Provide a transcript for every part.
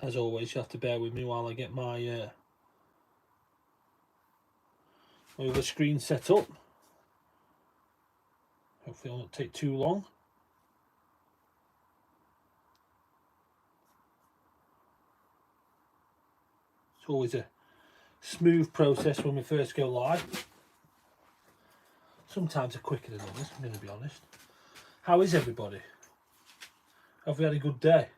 as always, you have to bear with me while I get my over screen set up. Hopefully, it'll not take too long. It's always a smooth process when we first go live. Sometimes they're quicker than others, I'm going to be honest. How is everybody? Have we had a good day?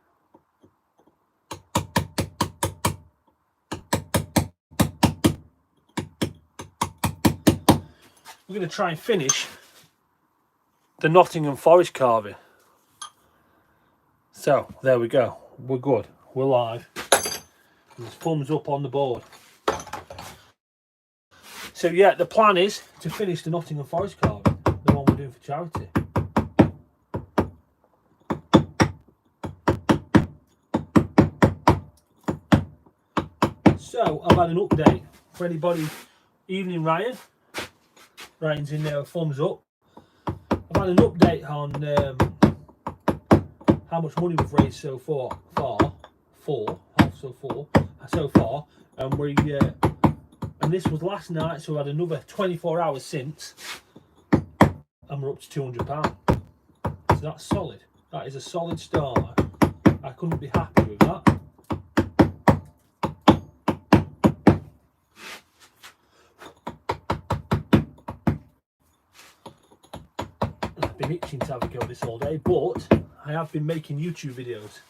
We're going to try and finish the Nottingham Forest carving. So, there we go. We're good. We're live. There's thumbs up on the board. So yeah, the plan is to finish the Nottingham Forest carving, the one we're doing for charity. So I've had an update for anybody. Evening, Ryan. Ryan's in there, a thumbs up. I've had an update on how much money we've raised so far, and this was last night, so we had another 24 hours since, and we're up to £200. So that's solid. That is a solid start. I couldn't be happy with that. I've been itching to have a go at this all day, but I have been making YouTube videos.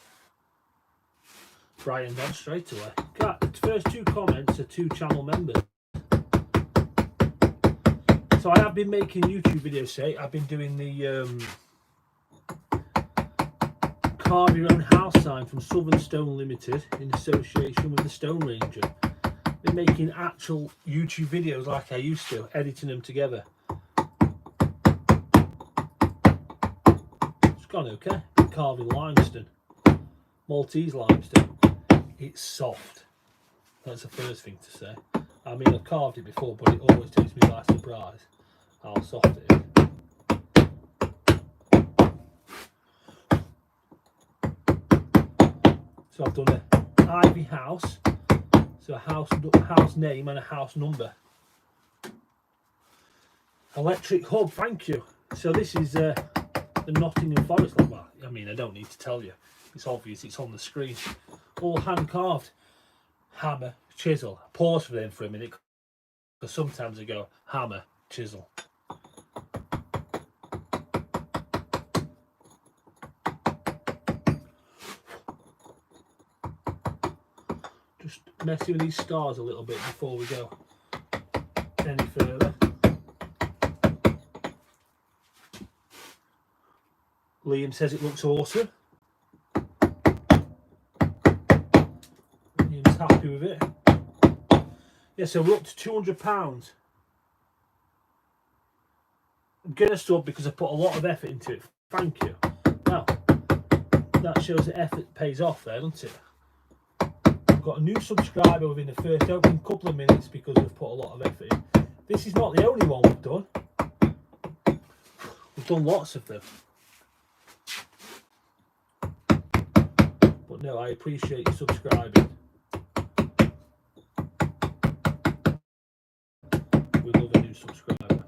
Brian got straight away. The first 2 comments are 2 channel members. So I have been making YouTube videos, say. I've been doing the carve your own house sign from Southern Stone Limited in association with TheStoneRanger. Been making actual YouTube videos like I used to, editing them together. It's gone okay. Been carving limestone, Maltese limestone. It's soft. That's the first thing to say. I mean, I've carved it before, but it always takes me by surprise how soft it is. So I've done an Ivy house, so a house name and a house number. Electric hub, thank you. So this is the Nottingham Forest. Well, I mean, I don't need to tell you. It's obvious, it's on the screen. All hand carved. Hammer, chisel. Pause for them for a minute, because sometimes I go hammer, chisel. Just messing with these stars a little bit before we go any further. Liam says it looks awesome. Liam's happy with it. Yeah, so we're up to £200. I'm going to sub because I put a lot of effort into it. Thank you. Now, that shows that effort pays off there, doesn't it? I've got a new subscriber within the first opening couple of minutes because we've put a lot of effort in. This is not the only one we've done. We've done lots of them. But no, I appreciate you subscribing. We love a new subscriber.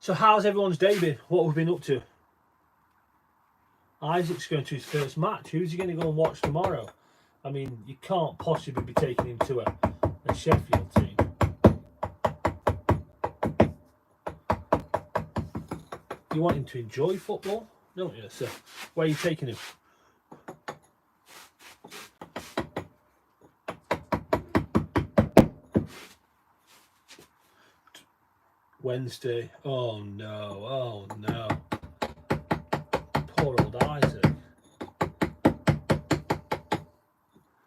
So how's everyone's day been? What have we been up to? Isaac's going to his first match. Who's he going to go and watch tomorrow? I mean, you can't possibly be taking him to a Sheffield team. You want him to enjoy football, don't you? So, where are you taking him? Wednesday. Oh no, oh no. Poor old Isaac.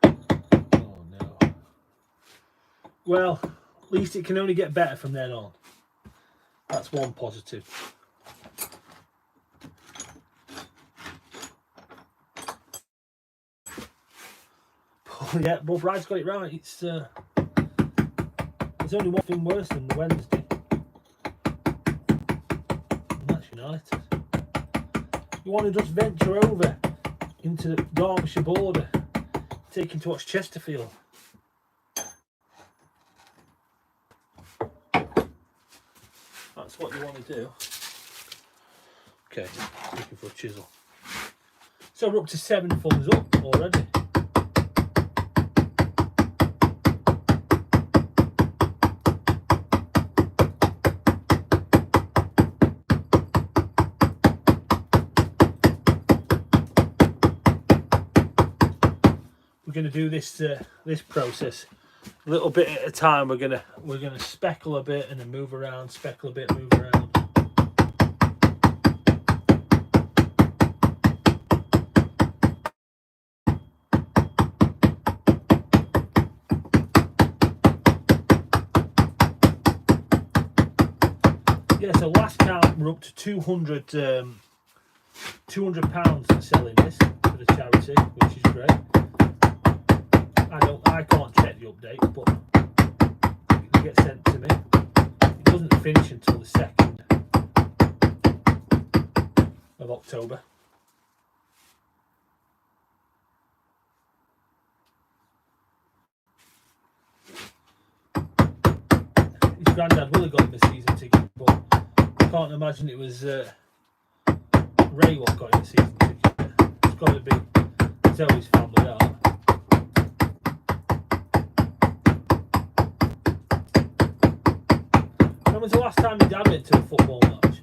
Oh no. Well, at least it can only get better from then on. That's one positive. Oh, yeah, but Brad's got it right. It's there's only one thing worse than the Wednesday. And that's nationalities. You want to just venture over into the Derbyshire border, taking to watch Chesterfield. That's what you want to do. Okay, looking for a chisel. So we're up to 7 thumbs up already. We're going to do this process a little bit at a time. We're gonna speckle a bit and then move around, speckle a bit, move around. Yeah, so last count we're up to 200 £200 for selling this for the charity, which is great. I can't check the update, but it gets sent to me. It doesn't finish until the 2nd of October. His granddad will have got him a season ticket, but I can't imagine it was Ray what got him a season ticket. It's got to be Zoe's family, that. When was the last time your dad went to a football match?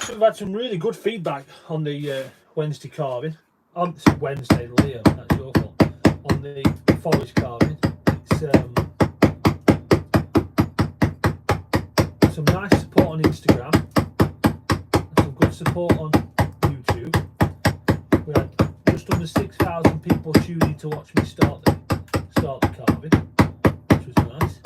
So we've had some really good feedback on the Wednesday carving. Wednesday, Liam, that's your fault. On the forest carving, it's some nice support on Instagram, and some good support on YouTube. We had just under 6,000 people tuning to watch me start the carving, which was nice.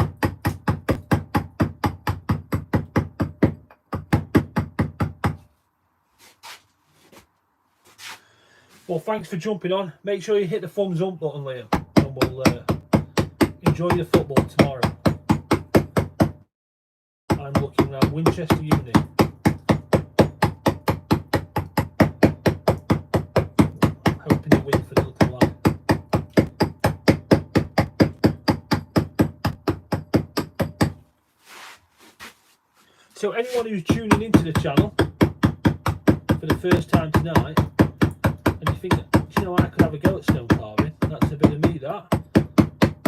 Well, thanks for jumping on. Make sure you hit the thumbs up button, Liam, and we'll enjoy the football tomorrow. I'm looking at Winchester Uni. Hoping to win for the little lad. So anyone who's tuning into the channel for the first time tonight, and you think, you know, I could have a go at stone carving, that's a bit of me, that.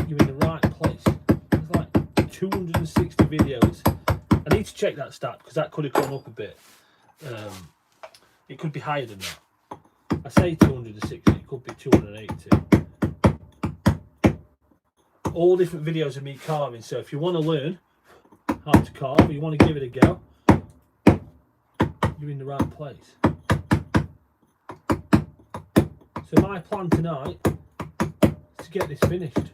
You're in the right place. There's like 260 videos. I need to check that stat because that could have gone up a bit. It could be higher than that. I say 260, it could be 282. All different videos of me carving, so if you want to learn how to carve, or you want to give it a go, you're in the right place. So my plan tonight is to get this finished.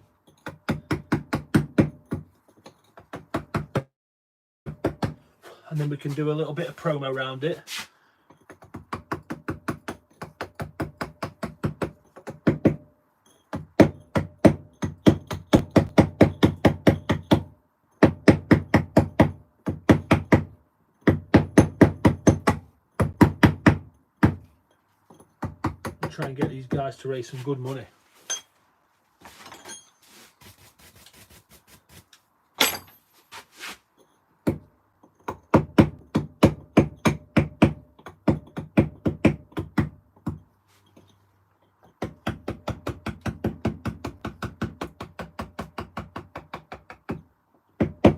And then we can do a little bit of promo around it. Try and get these guys to raise some good money.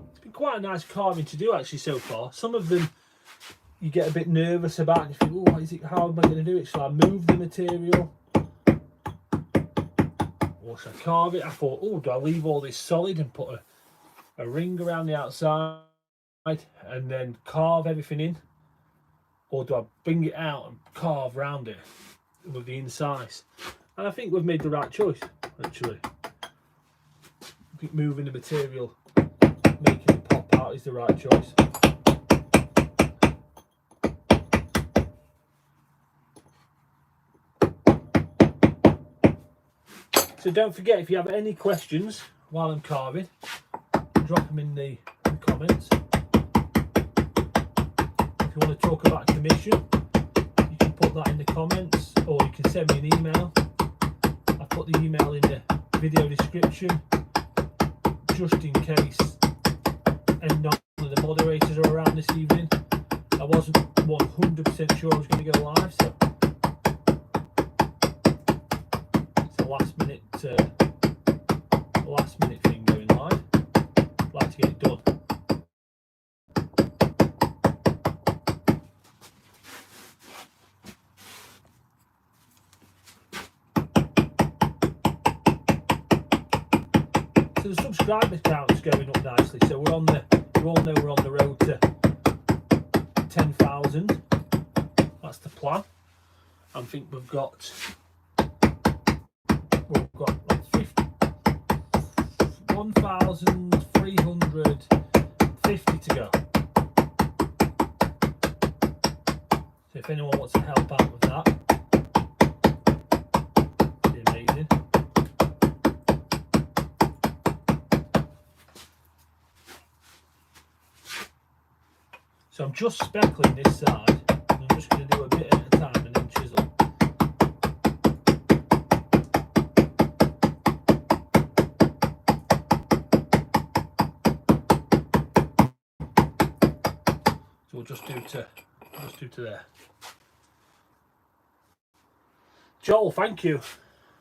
It's been quite a nice carving to do actually so far. Some of them you get a bit nervous about and you think, oh, what is it, how am I going to do it? Shall I move the material? Or should I carve it? I thought, oh, do I leave all this solid and put a ring around the outside and then carve everything in? Or do I bring it out and carve around it with the incise? And I think we've made the right choice, actually. think moving the material, making it pop out is the right choice. So don't forget, if you have any questions while I'm carving, drop them in the comments. If you want to talk about commission, you can put that in the comments, or you can send me an email. I've put the email in the video description, just in case none of the moderators are around this evening. I wasn't 100% sure I was going to go live, so it's a last minute thing going live. I'd like to get it done. So the subscriber count's going up nicely. So you all know we're on the road to 10,000. That's the plan. I think we've got like 1,350 to go. So if anyone wants to help out with that, it'd be amazing. So I'm just speckling this side, and I'm just going to do a bit at a time and then chisel. So we'll just do to there. Joel, thank you.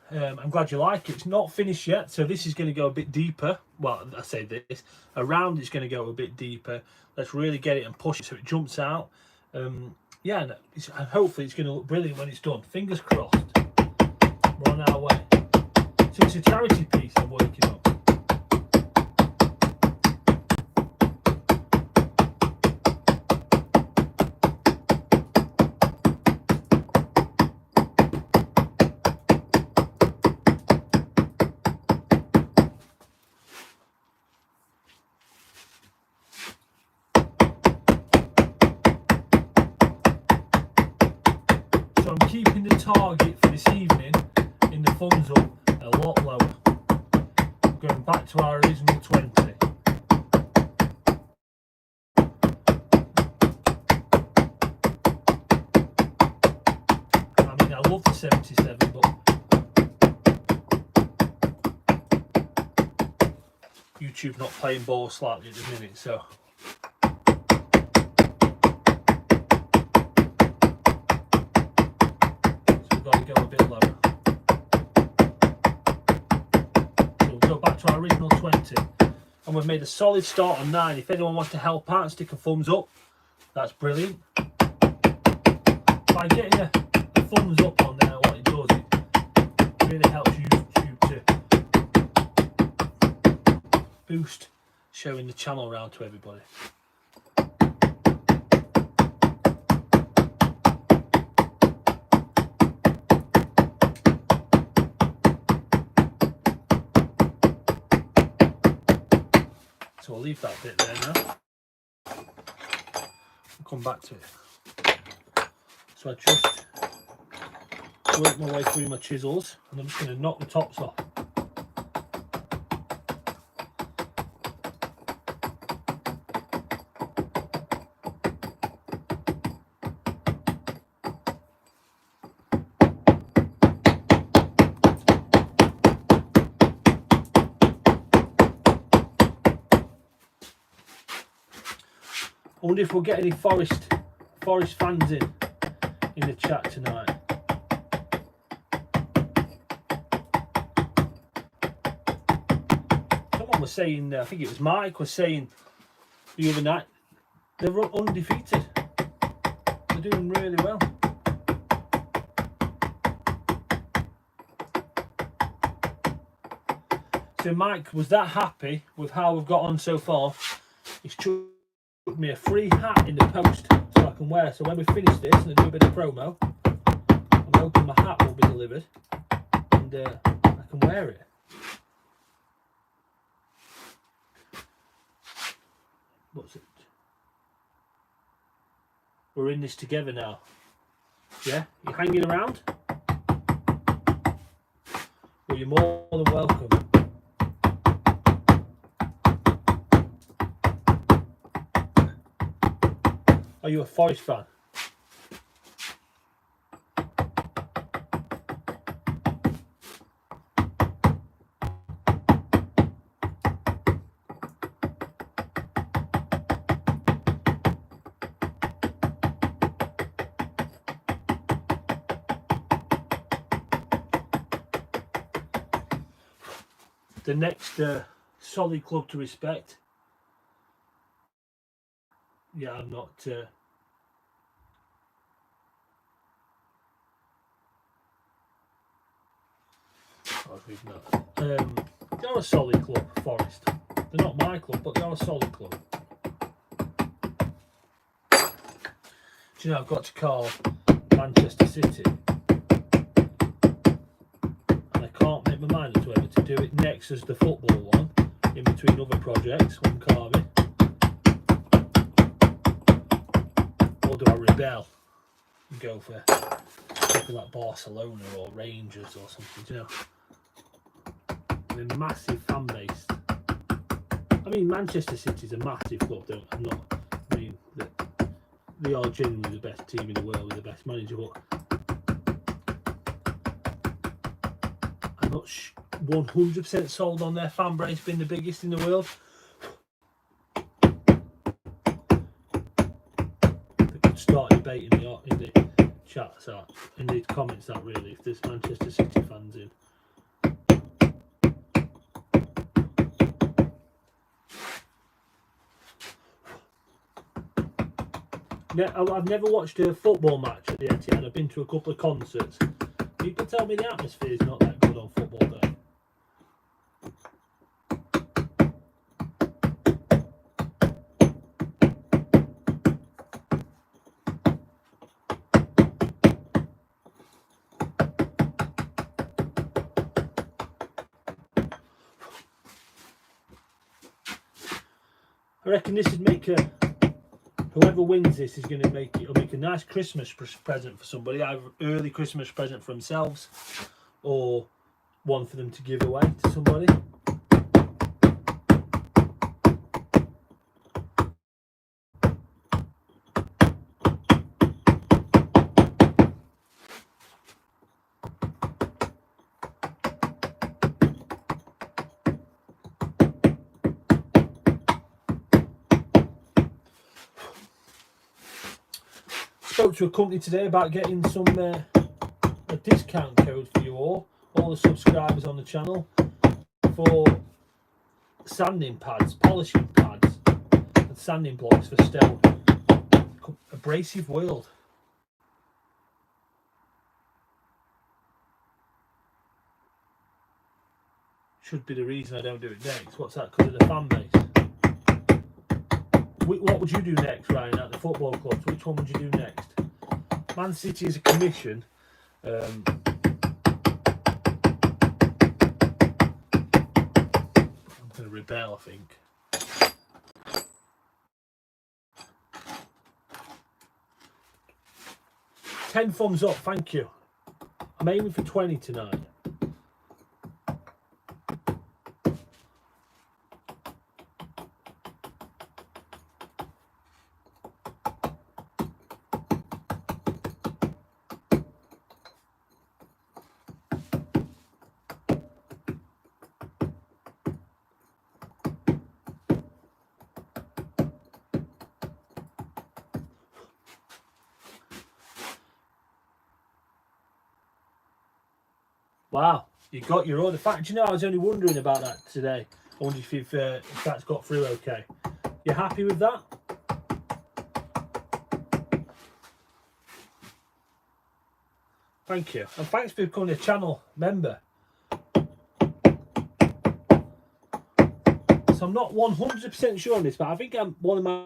I'm glad you like it. It's not finished yet, so this is going to go a bit deeper. Well, I say this, around it's going to go a bit deeper. Let's really get it and push it so it jumps out. Yeah, and hopefully it's going to look brilliant when it's done. Fingers crossed. We're on our way. So it's a charity piece I'm working on. I'm keeping the target for this evening in the thumbs up a lot lower. I'm going back to our original 20. I mean, I love the 77, but YouTube's not playing ball slightly at the minute, so. Got to go a bit lower. So we'll go back to our original 20, and we've made a solid start on 9. If anyone wants to help out and stick a thumbs up, that's brilliant. By getting a thumbs up on there, what it does, it really helps YouTube to boost showing the channel around to everybody. So I'll leave that bit there now. I'll come back to it. So I just work my way through my chisels, and I'm just going to knock the tops off. I wonder if we'll get any Forest fans in the chat tonight. Someone was saying, I think it was Mike was saying the other night, they're undefeated. They're doing really well. So Mike was that happy with how we've got on so far. He's chucked me a free hat in the post so I can wear. So when we finish this and I do a bit of promo, I'm hoping my hat will be delivered and I can wear it. What's it? We're in this together now. Yeah? You hanging around? Well, you're more than welcome. Are you a Forest fan? The next solid club to respect. Yeah, I'm not. I was reading that. They're a solid club, Forest. They're not my club, but they're a solid club. Do you know, I've got to call Manchester City, and I can't make my mind up to whether to do it next as the football one, in between other projects, one carving, or do I rebel and go for something like Barcelona or Rangers or something, do you know? They're massive fan base. I mean, Manchester City's a massive club, I mean, they are genuinely the best team in the world with the best manager, but I'm not 100% sold on their fan base being the biggest in the world. They could start debating in the chats, in the comments, that really, if there's Manchester City fans in. I've never watched a football match at the Etihad. I've been to a couple of concerts. People tell me the atmosphere is not that good on football day. I reckon this would make whoever wins this is going to make a nice Christmas present for somebody, either early Christmas present for themselves or one for them to give away to somebody. Spoke to a company today about getting some a discount code for you all the subscribers on the channel, for sanding pads, polishing pads and sanding blocks for stone. Abrasive World. Should be the reason I don't do it next. What's that? Because of the fan base. What would you do next, Ryan, at the football clubs? Which one would you do next? Man City is a commission. I'm going to rebel, I think. $10 thumbs up, thank you. I'm aiming for 20 tonight. Wow, you got your order. In fact, you know, I was only wondering about that today. I wonder if that's got through okay. You happy with that? Thank you. And thanks for becoming a channel member. So I'm not 100% sure on this, but I think one of my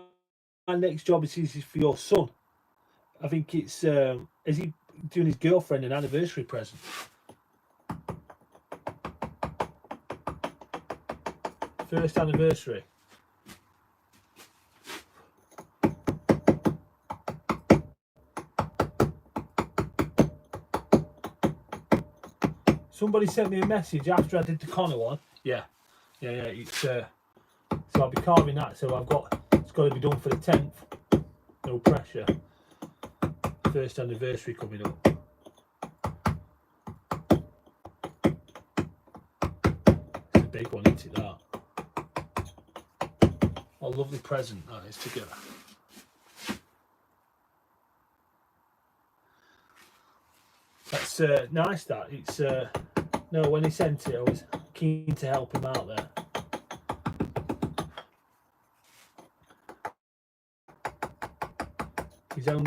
next jobs is for your son. I think it's, is he doing his girlfriend an anniversary present? First anniversary. Somebody sent me a message after I did the Connor one. Yeah. It's so I'll be carving that. So it's got to be done for the 10th. No pressure. First anniversary coming up. It's a big one, isn't it? That. What a lovely present that is together. That's nice. That it's no. When he sent it, I was keen to help him out there. His own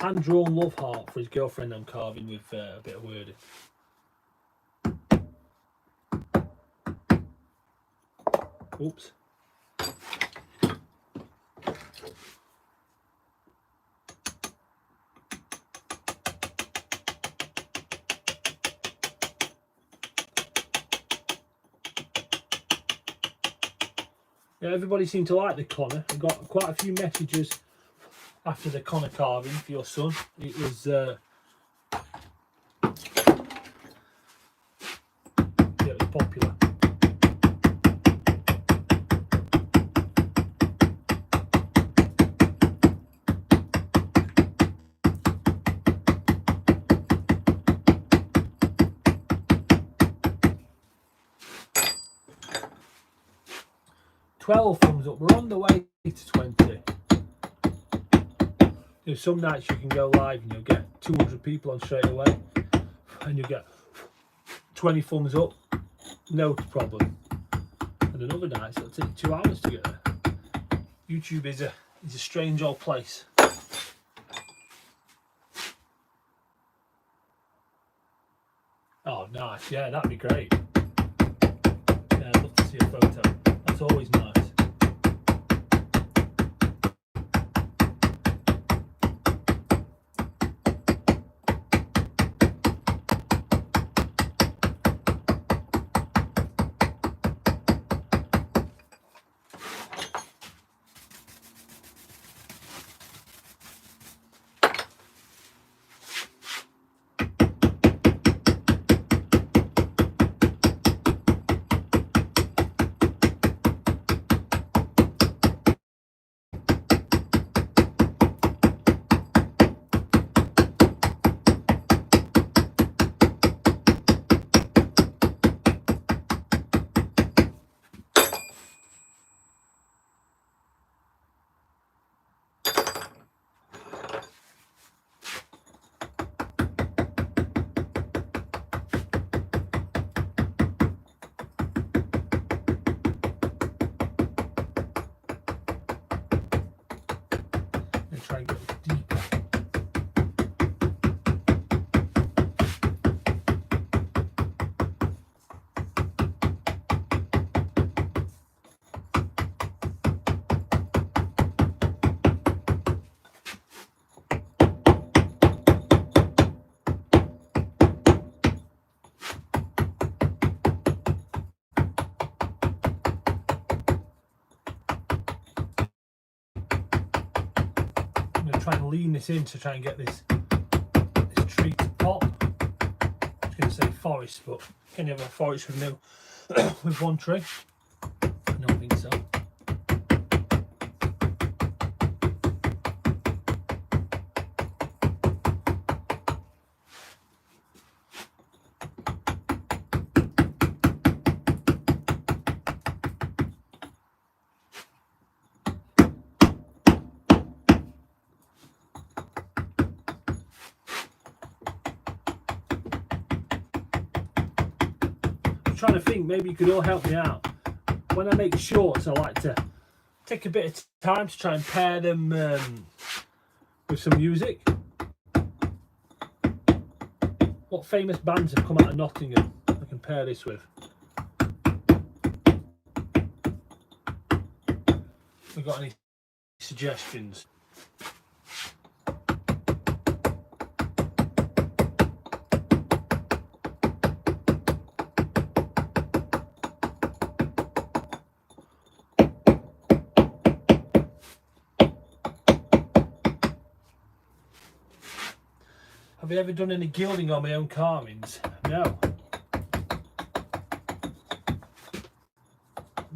hand-drawn love heart for his girlfriend. I'm carving with a bit of wording. Oops. Yeah, everybody seemed to like the Connor. I got quite a few messages after the Connor carving for your son. It was popular. Thumbs up. We're on the way to 20. Some nights you can go live and you'll get 200 people on straight away, and you'll get 20 thumbs up, no problem. And another night it'll take 2 hours to get there. YouTube is a strange old place. Oh, nice. Yeah, that'd be great. Yeah, I'd love to see a photo. That's always nice. Try and get it deeper. Try and lean this in to try and get this tree to pop. I was going to say forest, but can you have a forest with no with one tree? I don't think so. Trying to think, maybe you could all help me out. When I make shorts, I like to take a bit of time to try and pair them with some music. What famous bands have come out of Nottingham I can pair this with? Have we got any suggestions? Have you ever done any gilding on my own carvings? No.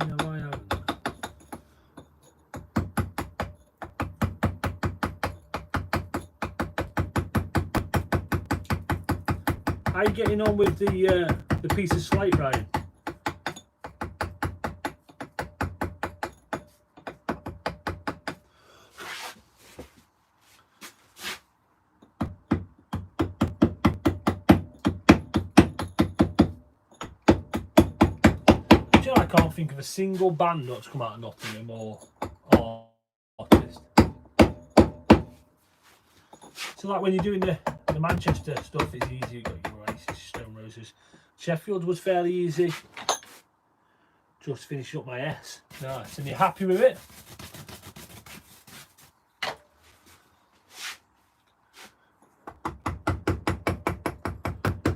No, I haven't. How are you getting on with the piece of slate, Ryan? I can't think of a single band that's come out of Nottingham or artist. So like when you're doing the Manchester stuff, it's easy. You got your Oasis, Stone Roses. Sheffield was fairly easy. Just finishing up my S. Nice. And you're happy with it?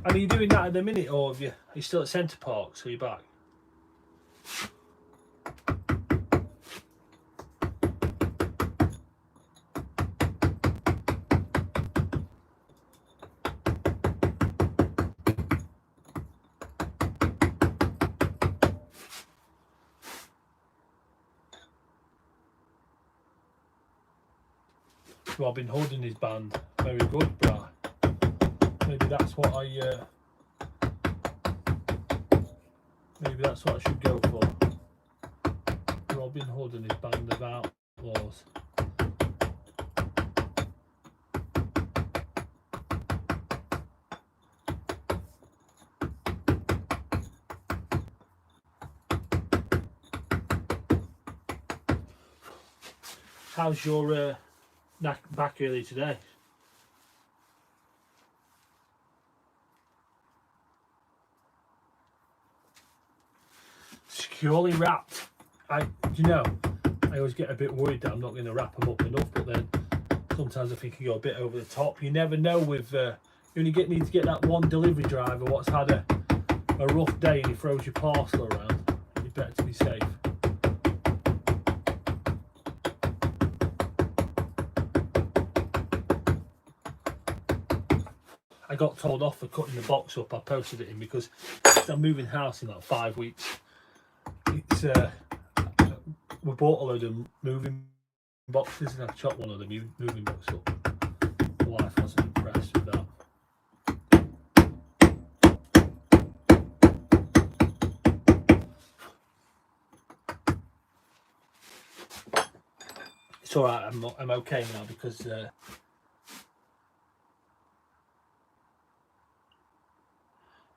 And are you doing that at the minute, or are you still at Centre Park, so you're back? Robin Hood and his band, very good, Bri. Maybe that's what maybe that's what I should go for. Robin Hood and his band of outlaws. How's your back early today? Securely wrapped. I always get a bit worried that I'm not going to wrap them up enough, but then sometimes I think I go a bit over the top. You never know with you only need to get that one delivery driver what's had a rough day and he throws your parcel around. You're better to be safe. I got told off for cutting the box up. I posted it in because I'm moving house in like 5 weeks. It's we bought a load of moving boxes and I chopped one of the moving boxes up. My wife wasn't impressed with that. It's all right. I'm okay now because.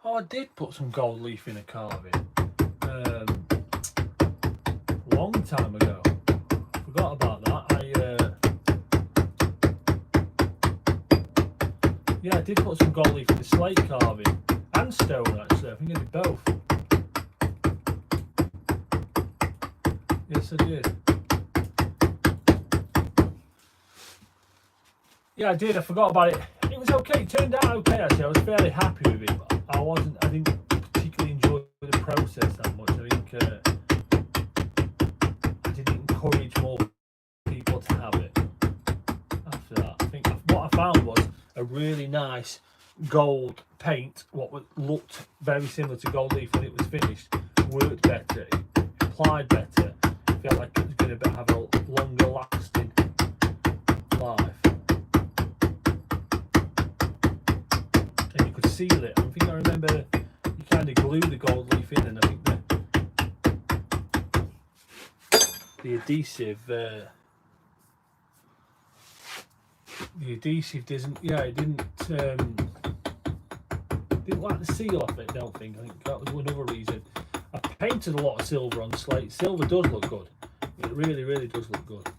Oh, I did put some gold leaf in a carving. Long time ago. Forgot about that. I did put some gold leaf in the slate carving and stone actually. I think I did both. Yes, I did. Yeah, I did. I forgot about it. It was okay. It turned out okay actually. I was fairly happy with it, but I didn't particularly enjoy the process that much. I think I didn't encourage more people to have it after that. I think what I found was a really nice gold paint, what looked very similar to gold leaf when it was finished, worked better, it applied better, it felt like it was going to have a longer lasting life. And you could seal it. I think I remember you kind of glue the gold leaf in, and I think the adhesive didn't like the seal off it. I don't think. I think that was another reason. I painted a lot of silver on slate. Silver does look good. It really, really does look good.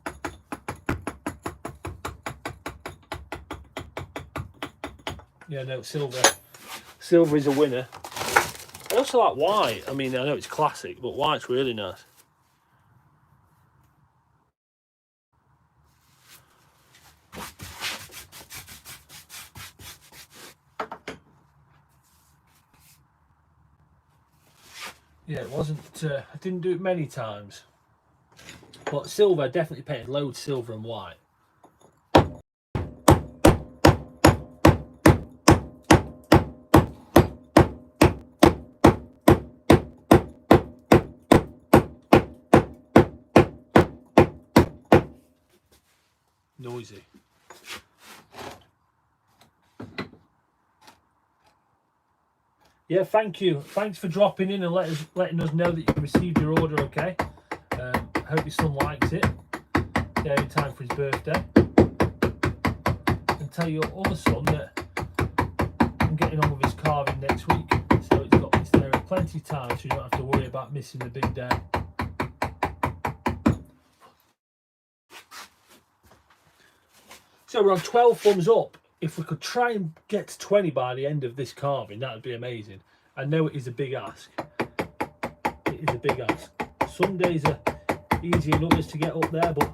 Yeah, no, silver is a winner. I also like white. I mean, I know it's classic, but white's really nice. Yeah, it wasn't. I didn't do it many times, but silver, I definitely painted loads silver and white. noisy. Yeah, thank you. Thanks for dropping in and letting us know that you received your order. Okay. Hope your son likes it. There in time for his birthday. And tell your other son that I'm getting on with his carving next week. So it's there at plenty of time, so you don't have to worry about missing the big day. So we're on 12 thumbs up. If we could try and get to 20 by the end of this carving, that would be amazing. I know it is a big ask. It is a big ask. Some days are easier than others to get up there, but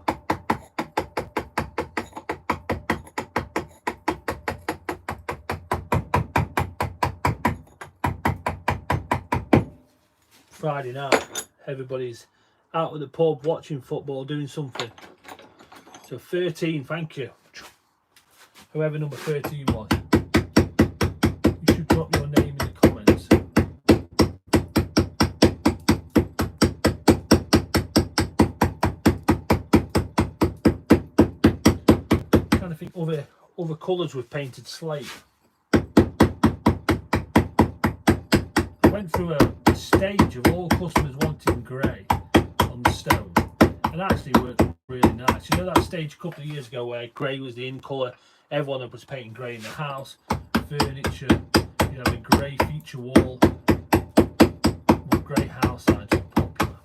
Friday night, everybody's out at the pub watching football, doing something. So 13, thank you. Whoever number 13 was. You should drop your name in the comments. I'm trying to think other colours we've painted slate. I went through a stage of all customers wanting grey on the stone, and actually worked really nice. You know that stage a couple of years ago where grey was the in colour, everyone was painting grey in the house, furniture, you know, the grey feature wall, or grey house signs were popular.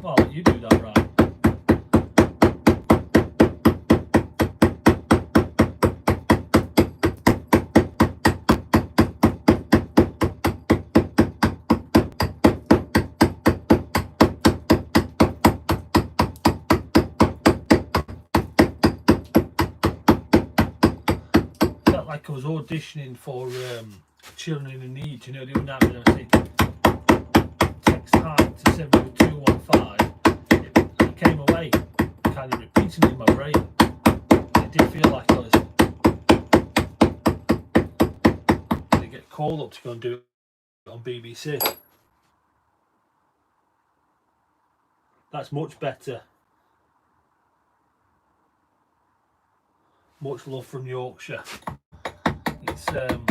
Well, I'll let you do that, right? Like I was auditioning for Children in Need, you know, the other night when I was taking text height to 70215, it came away kind of repeating in my brain. It did feel like I was going to get called up to go and do it on BBC. That's much better. Much love from Yorkshire. And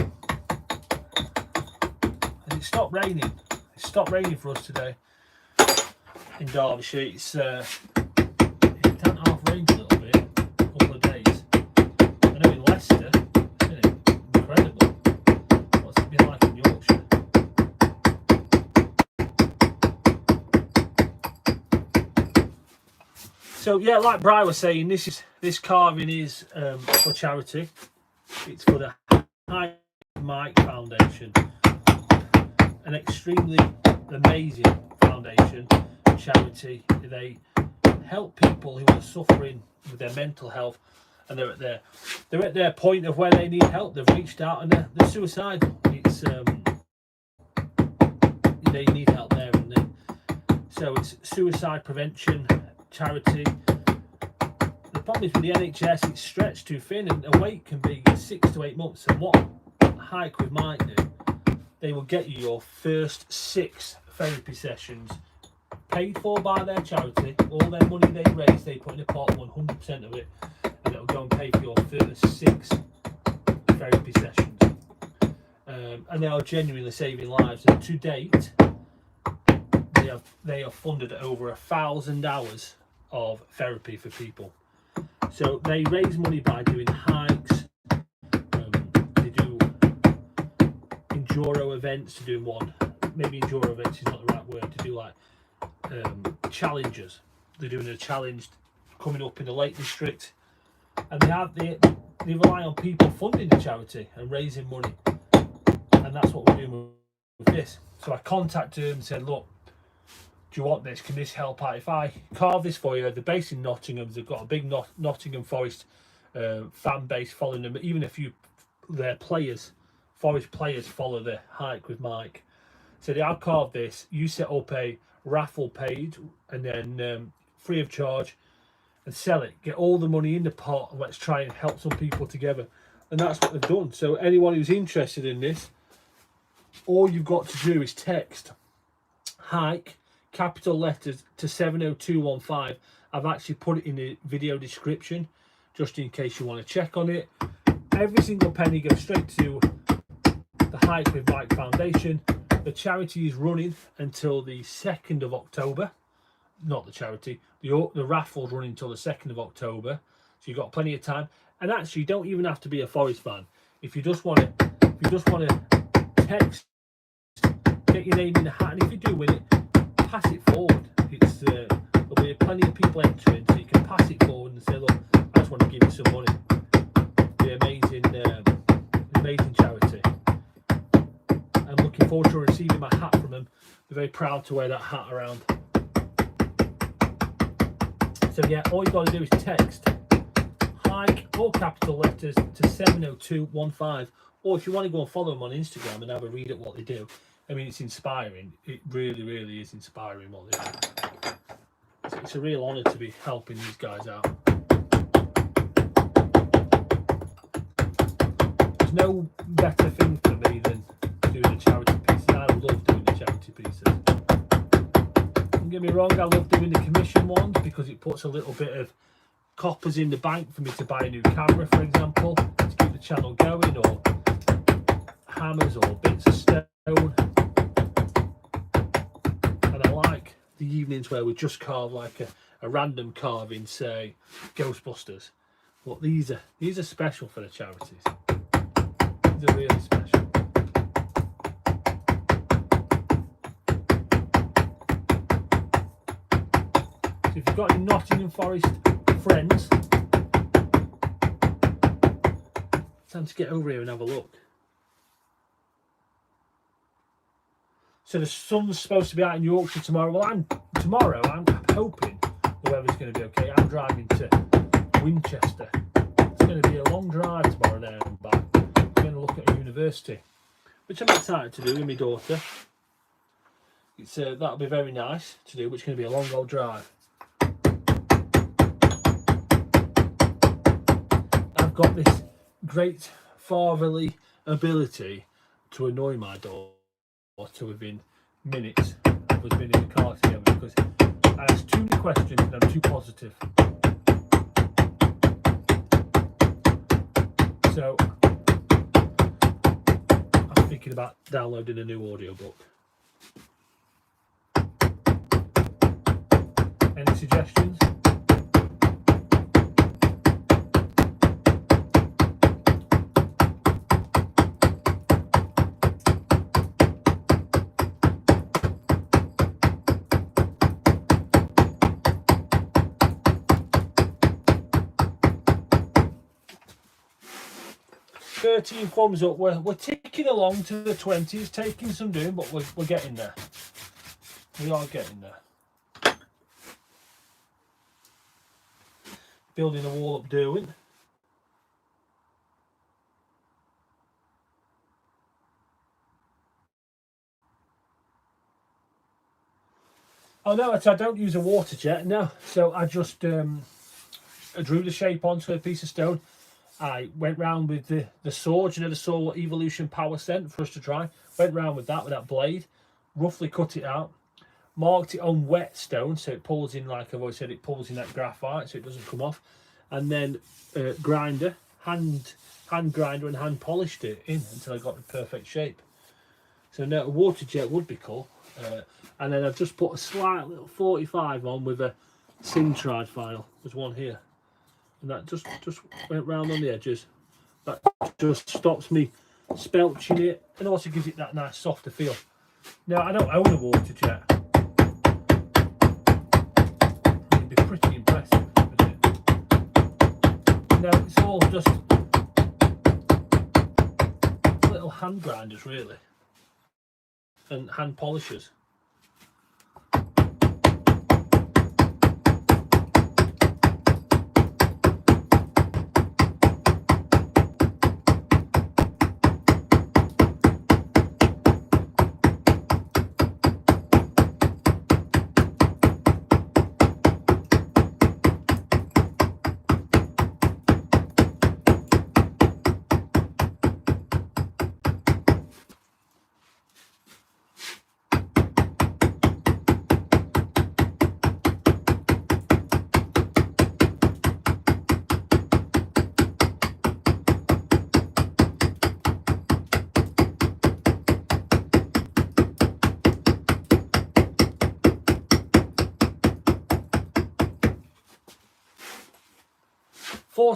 it stopped raining. It stopped raining for us today in Derbyshire. It's it didn't half rained a little bit, a couple of days. I know in Leicester, it's been incredible. What's it been like in Yorkshire? So yeah, like Bri was saying, this carving is for charity. It's for the Mike Foundation, an extremely amazing foundation, charity. They help people who are suffering with their mental health, and they're at their point of where they need help. They've reached out and they're suicidal. It's they need help there, and so it's suicide prevention charity. The problem is with the NHS, it's stretched too thin, and a wait can be 6 to 8 months. And what Hike with Mike do, they will get you your first 6 therapy sessions paid for by their charity. All their money they raise, they put in a pot, 100% of it, and it'll go and pay for your first 6 therapy sessions. And they are genuinely saving lives. And to date, they have funded over 1,000 hours of therapy for people. So they raise money by doing hikes. They do enduro events. To do one, maybe enduro events is not the right word. To do like challenges. They're doing a challenge coming up in the Lake District, and they rely on people funding the charity and raising money, and that's what we're doing with this. So I contacted them and said, look, do you want this? Can this help out? If I carve this for you, they're based in Nottingham. They've got a big Nottingham Forest fan base following them. Even a few their players, Forest players, follow the Hike with Mike. So I'll carve this. You set up a raffle page, and then free of charge, and sell it. Get all the money in the pot, and let's try and help some people together. And that's what they've done. So anyone who's interested in this, all you've got to do is text hike, capital letters, to 70215. I've actually put it in the video description just in case you want to check on it. Every single penny goes straight to the Hike with Mike Foundation. The charity is running until the 2nd of October. Not the charity, the raffle's running until the 2nd of October. So you've got plenty of time. And actually, you don't even have to be a Forest fan. If you just want to text, get your name in the hat, and if you do win it, pass it forward. There'll be plenty of people entering, so you can pass it forward and say, look, I just want to give you some money. It'll be amazing charity. I'm looking forward to receiving my hat from them. They're very proud to wear that hat around. So yeah, all you've got to do is text hike, all capital letters, to 70215. Or if you want to go and follow them on Instagram and have a read at what they do, I mean, it's inspiring. It really, really is inspiring what they do. It's a real honour to be helping these guys out. There's no better thing for me than doing the charity pieces. I love doing the charity pieces. Don't get me wrong, I love doing the commission ones because it puts a little bit of coppers in the bank for me to buy a new camera, for example, to keep the channel going, or hammers or bits of stone. And I like the evenings where we just carve like a random carving, say Ghostbusters. But these are special for the charities. These are really special. So if you've got any Nottingham Forest friends, time to get over here and have a look. So the sun's supposed to be out in Yorkshire tomorrow. Well, I'm hoping the weather's going to be okay. I'm driving to Winchester. It's going to be a long drive tomorrow there and back. I'm going to look at a university, which I'm excited to do with my daughter. It's that'll be very nice to do, which is going to be a long old drive. I've got this great fatherly ability to annoy my daughter within minutes of us being in the car together, because I ask too many questions and I'm too positive. So I'm thinking about downloading a new audiobook. Any suggestions? Thumbs up. We're ticking along to the 20s, taking some doing, but we're getting there. We are getting there. Building a wall up Derwent. Oh no, I don't use a water jet, no. So I just I drew the shape onto a piece of stone. I went round with the sword, you know, the sword evolution power scent for us to try. Went round with that blade, roughly cut it out, marked it on wet stone so it pulls in, like I've always said, it pulls in that graphite so it doesn't come off. And then grinder, hand grinder, and hand polished it in until I got the perfect shape. So now a water jet would be cool. And then I've just put a slight little 45 on with a Sintride file. There's one here. And that just went round on the edges. That just stops me spelching it, and also gives it that nice softer feel. Now, I don't own a water jet. It'd be pretty impressive, wouldn't it? No, it's all just little hand grinders, really, and hand polishers.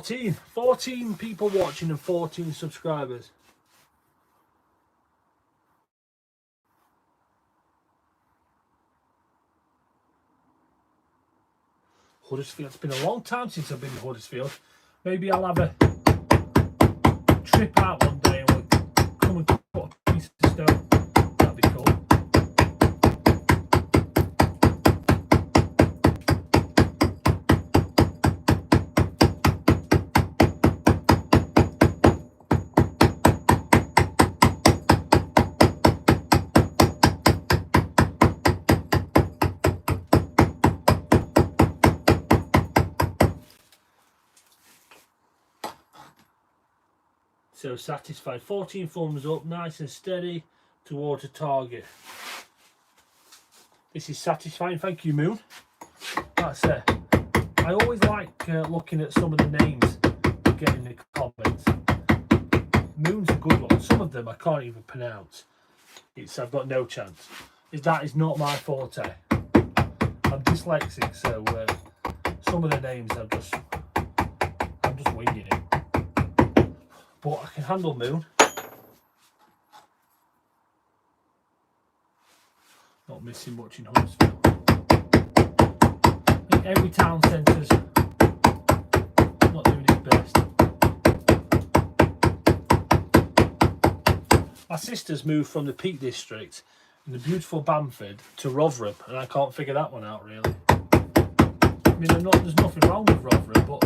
14 people watching and 14 subscribers. Huddersfield. It's been a long time since I've been to Huddersfield. Maybe I'll have a trip out one day and we'll come and put a piece of stone. That'd be cool. So satisfied. 14 thumbs up, nice and steady towards a target. This is satisfying. Thank you, Moon. That's it. I always like looking at some of the names you get in the comments. Moon's a good one. Some of them I can't even pronounce. I've got no chance. That is not my forte. I'm dyslexic, so some of the names I'm just winging it. But I can handle Moon. Not missing much in Huddersfield. I think every town centre's not doing its best. My sister's moved from the Peak District in the beautiful Bamford to Rotherham, and I can't figure that one out really. I mean, there's nothing wrong with Rotherham, but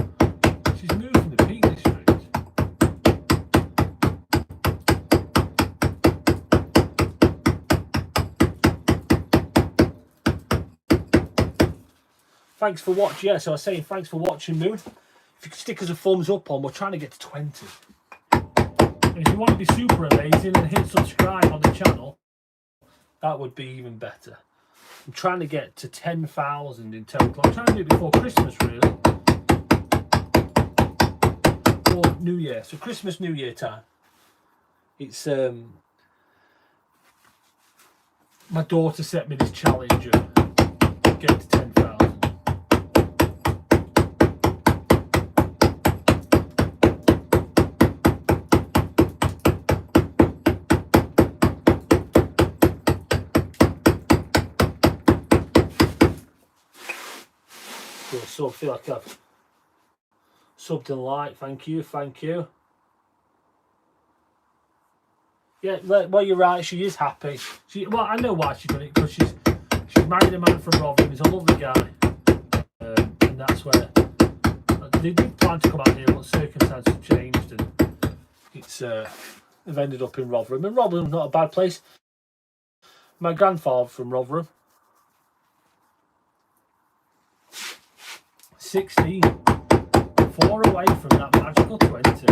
she's moved from the Peak District. Thanks for watching. Yeah, so I was saying thanks for watching, Moon. If you could stick us a thumbs up on, we're trying to get to 20. And if you want to be super amazing and hit subscribe on the channel, that would be even better. I'm trying to get to 10,000 in total. I'm trying to do it before Christmas, really. Or New Year. So Christmas, New Year time. It's my daughter set me this challenge of getting to 10,000. So I feel like I've subbed and liked. Thank you. Yeah, well, you're right. She is happy. Well, I know why she's done it, because she's married a man from Rotherham. He's a lovely guy, and that's where they did plan to come out here, but circumstances have changed, and it's they've ended up in Rotherham. And Rotherham's not a bad place. My grandfather from Rotherham. 16, 4 away from that magical 20.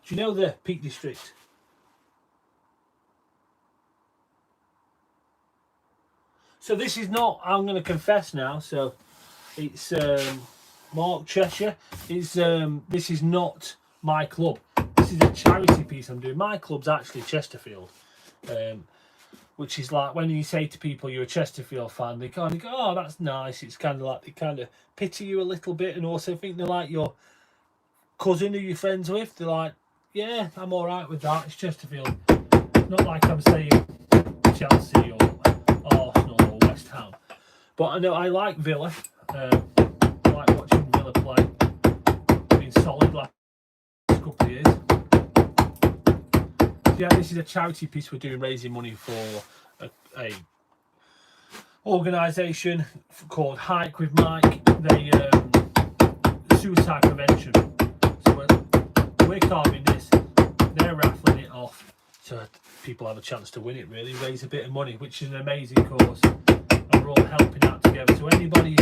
Do you know the Peak District? So this is not, I'm going to confess now, so it's Mark Cheshire. This is not my club. This is a charity piece I'm doing. My club's actually Chesterfield. Which is like when you say to people you're a Chesterfield fan, they kind of go, oh, that's nice. It's kind of like they kind of pity you a little bit, and also think they're like your cousin who you're friends with. They're like, yeah, I'm all right with that. It's Chesterfield. Not like I'm saying Chelsea or Arsenal or West Ham. But I know I like Villa. I like watching Villa play. Been solid last couple of years. Yeah, this is a charity piece we're doing, raising money for a organisation called Hike with Mike. They suicide prevention. So we're carving this, they're raffling it off, so people have a chance to win it. Really, raise a bit of money, which is an amazing cause, and we're all helping out together. So anybody,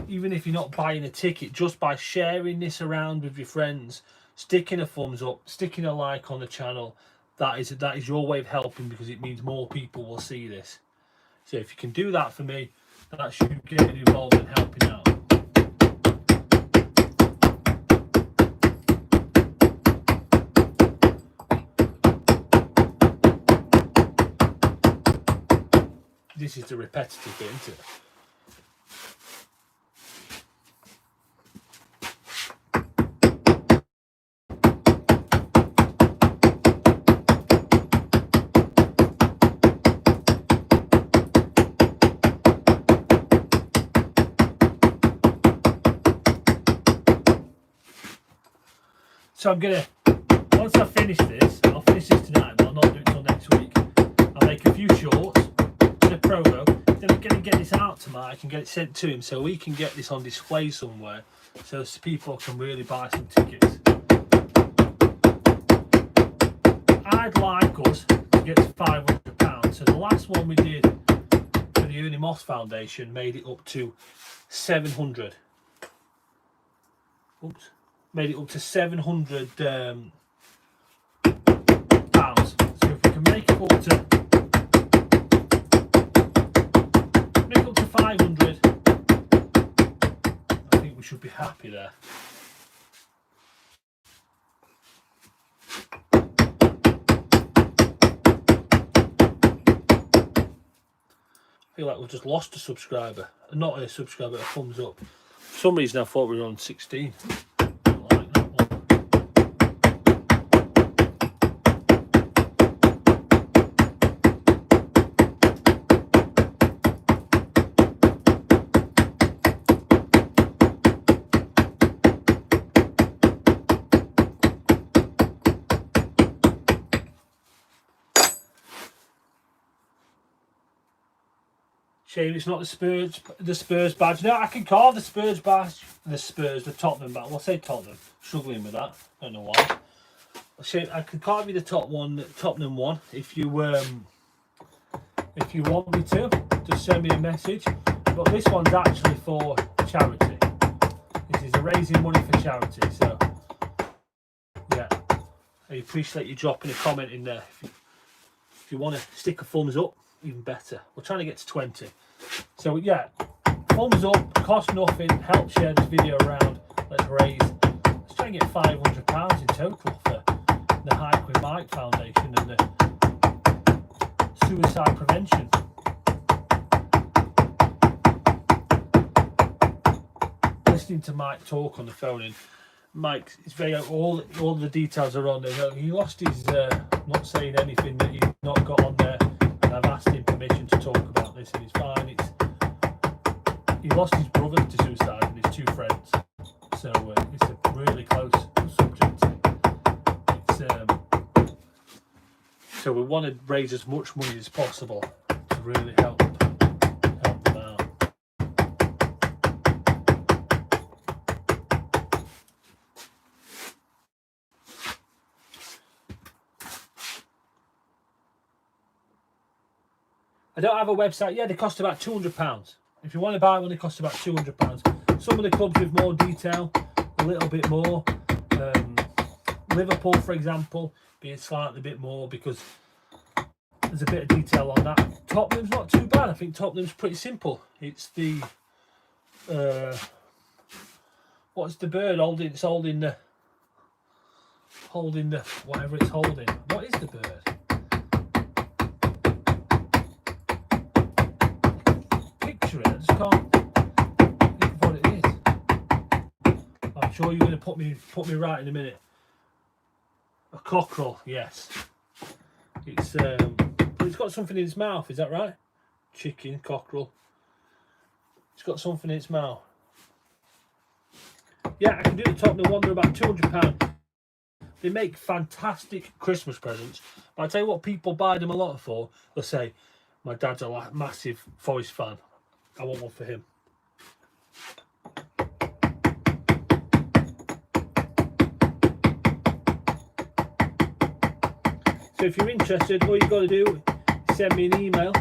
even if you're not buying a ticket, just by sharing this around with your friends, sticking a thumbs up, sticking a like on the channel. That is your way of helping, because it means more people will see this. So if you can do that for me, that's you getting involved and helping out. this is the repetitive bit, isn't it? So I'm gonna, once I finish this, I'll finish this tonight, but I'll not do it till next week. I'll make a few shorts and a promo. Then I'm gonna get this out to Mike and get it sent to him so we can get this on display somewhere, so people can really buy some tickets. I'd like us to get to £500. So the last one we did for the Ernie Moss Foundation made it up to 700. Oops. Made it up to 700 pounds. So if we can make it up to 500, I think we should be happy there. I feel like we've just lost a subscriber. Not a subscriber, a thumbs up. For some reason I thought we were on 16. Shame it's not the Spurs badge. No, I can call the Spurs badge the Tottenham badge. We'll say Tottenham. Struggling with that. Don't know why. Shame I can carve you the Tottenham one if you want me to. Just send me a message. But this one's actually for charity. This is raising money for charity. So yeah, I appreciate you dropping a comment in there. If you want to stick a thumbs up, even better. We're trying to get to 20. So yeah, thumbs up, cost nothing, help share this video around. Let's try and get £500 in total for the Hike with Mike Foundation and the suicide prevention. Listening to Mike talk on the phone, and Mike, it's very all the details are on there. He lost his not saying anything that he's not got on there. I've asked him permission to talk about this, and it's fine. He lost his brother to suicide and his two friends, so it's a really close subject. So we want to raise as much money as possible to really help them out. I don't have a website. Yeah, they cost about £200. If you want to buy one, they cost about £200. Some of the clubs with more detail, a little bit more. Liverpool, for example, being slightly bit more because there's a bit of detail on that. Tottenham's not too bad. I think Tottenham's pretty simple. It's the what's the bird holding? It's holding the whatever it's holding. What is the bird? Picture it. I just can't think of what it is. I'm sure you're going to put me right in a minute. A cockerel, yes. It's but it's got something in its mouth. Is that right? Chicken, cockerel. It's got something in its mouth. Yeah, I can do the Tottenham one. They're about £200. They make fantastic Christmas presents. But I tell you what, people buy them a lot for. They'll say, "My dad's a massive Forest fan. I want one for him." So if you're interested, all you've got to do is send me an email.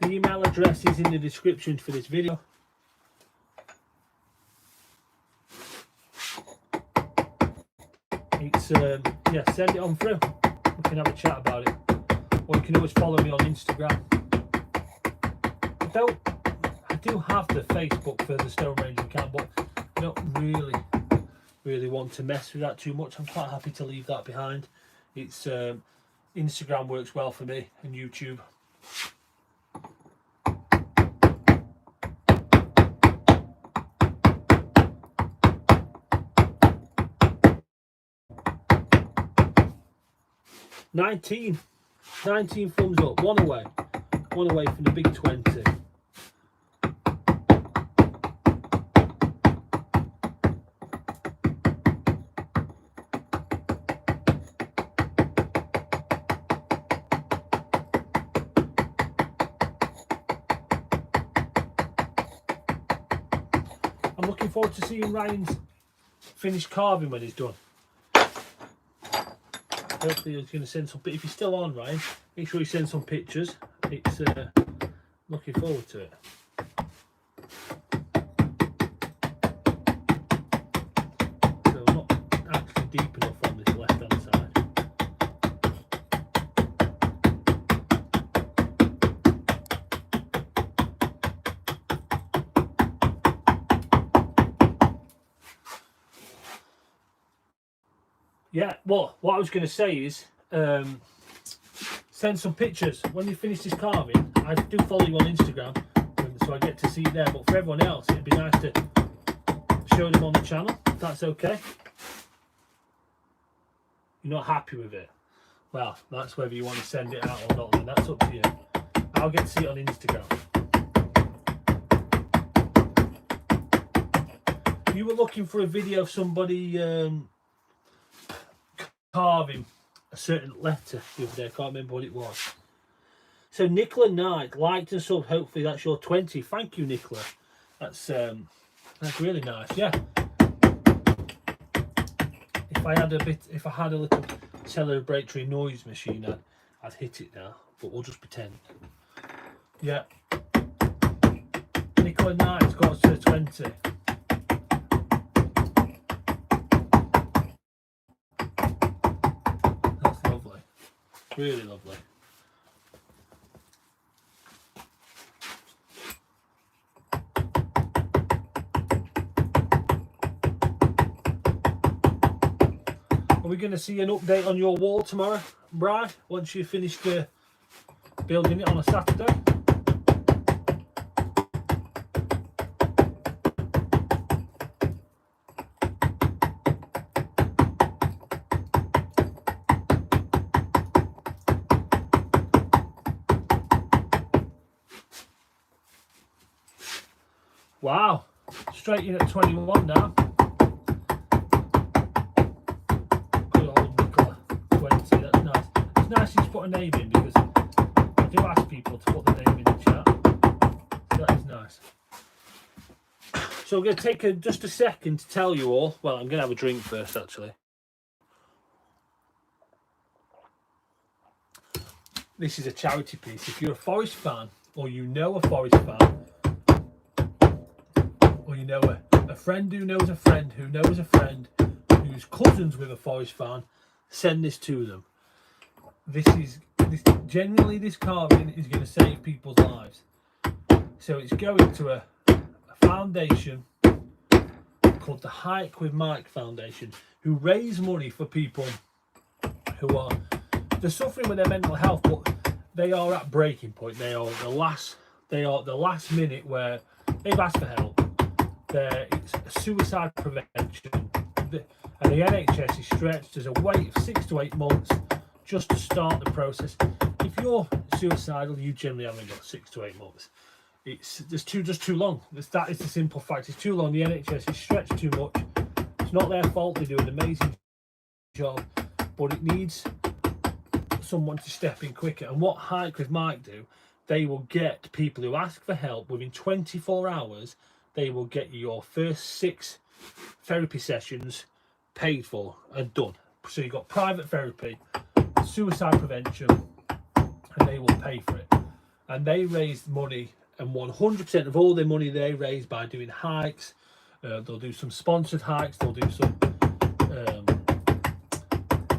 The email address is in the description for this video. It's yeah, send it on through. We can have a chat about it. Or you can always follow me on Instagram. I do have the Facebook for the TheStoneRanger account, but I don't really want to mess with that too much. I'm quite happy to leave that behind. It's Instagram works well for me, and YouTube. 19 thumbs up, one away from the big 20. I'm looking forward to seeing Ryan's finished carving when he's done. Hopefully he's going to send some. If he's still on, Ryan, make sure he sends some pictures. It's looking forward to it. So not actually deep enough on this left-hand side. Yeah, well, what I was going to say is send some pictures when you finish this carving. I do follow you on Instagram, so I get to see it there. But for everyone else, it'd be nice to show them on the channel, if that's okay. You're not happy with it? Well, that's whether you want to send it out or not, then that's up to you. I'll get to see it on Instagram. You were looking for a video of somebody carving a certain letter the other day. I can't remember what it was. So Nicola Knight liked and subbed. Hopefully that's your 20. Thank you, Nicola. That's really nice. Yeah. If I had a little celebratory noise machine, I'd hit it now. But we'll just pretend. Yeah. Nicola Knight's got us to 20. That's lovely. Really lovely. Are we going to see an update on your wall tomorrow, Brad, once you've finished building it on a Saturday? Wow, straight in at 21 now. Good old Nicola, 20, that's nice. It's nice you just put a name in, because I do ask people to put the name in the chat. So that is nice. So I'm going to take just a second to tell you all. Well, I'm going to have a drink first, actually. This is a charity piece. If you're a Forest fan, or you know a Forest fan, or you know a friend who knows a friend who knows a friend who's cousins with a Forest fan, send this to them. Genuinely, this carving is going to save people's lives. So it's going to a foundation called the Hike with Mike Foundation, who raise money for people who are suffering with their mental health, but they are at breaking point. They are the last minute where they've asked for help. It's suicide prevention, and the NHS is stretched. There's a wait of 6 to 8 months just to start the process. If you're suicidal, you generally haven't got 6 to 8 months. It's just too long. That is the simple fact. It's too long. The NHS is stretched too much. It's not their fault. They do an amazing job, but it needs someone to step in quicker. And what Hike with Mike do, they will get people who ask for help within 24 hours. They will get you your first 6 therapy sessions paid for and done. So you've got private therapy, suicide prevention, and they will pay for it. And they raised money, and 100% of all their money they raise by doing hikes. They'll do some sponsored hikes. They'll do some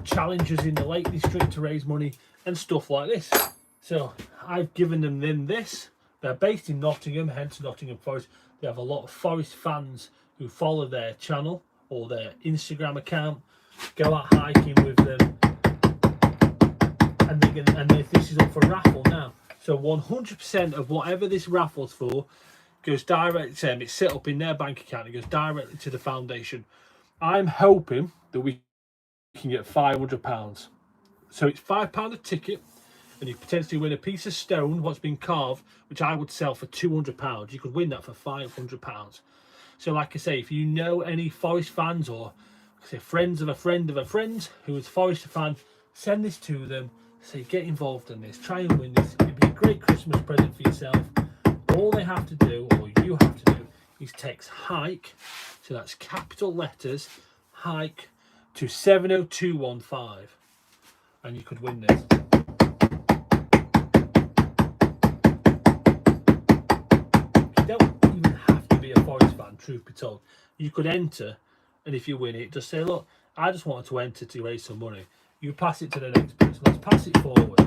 challenges in the Lake District to raise money and stuff like this. So I've given them this. They're based in Nottingham, hence Nottingham Forest. They have a lot of Forest fans who follow their channel or their Instagram account, go out hiking with them, and this is up for raffle now. So 100% of whatever this raffle's for goes direct to them. It's set up in their bank account. It goes directly to the foundation. I'm hoping that we can get £500 So it's £5 a ticket, and you potentially win a piece of stone what's been carved, which I would sell for £200. You could win that for £500. So like I say, if you know any Forest fans, or say friends of a friend of a friend who is a Forest fan, send this to them. Say, get involved in this, try and win this. It'd be a great Christmas present for yourself. All they have to do, or you have to do, is text hike, so that's capital letters, hike, to 70215, and you could win this. You don't even have to be a Forest fan, truth be told. You could enter, and if you win it, just say, look, I just wanted to enter to raise some money. You pass it to the next person. Let's pass it forward.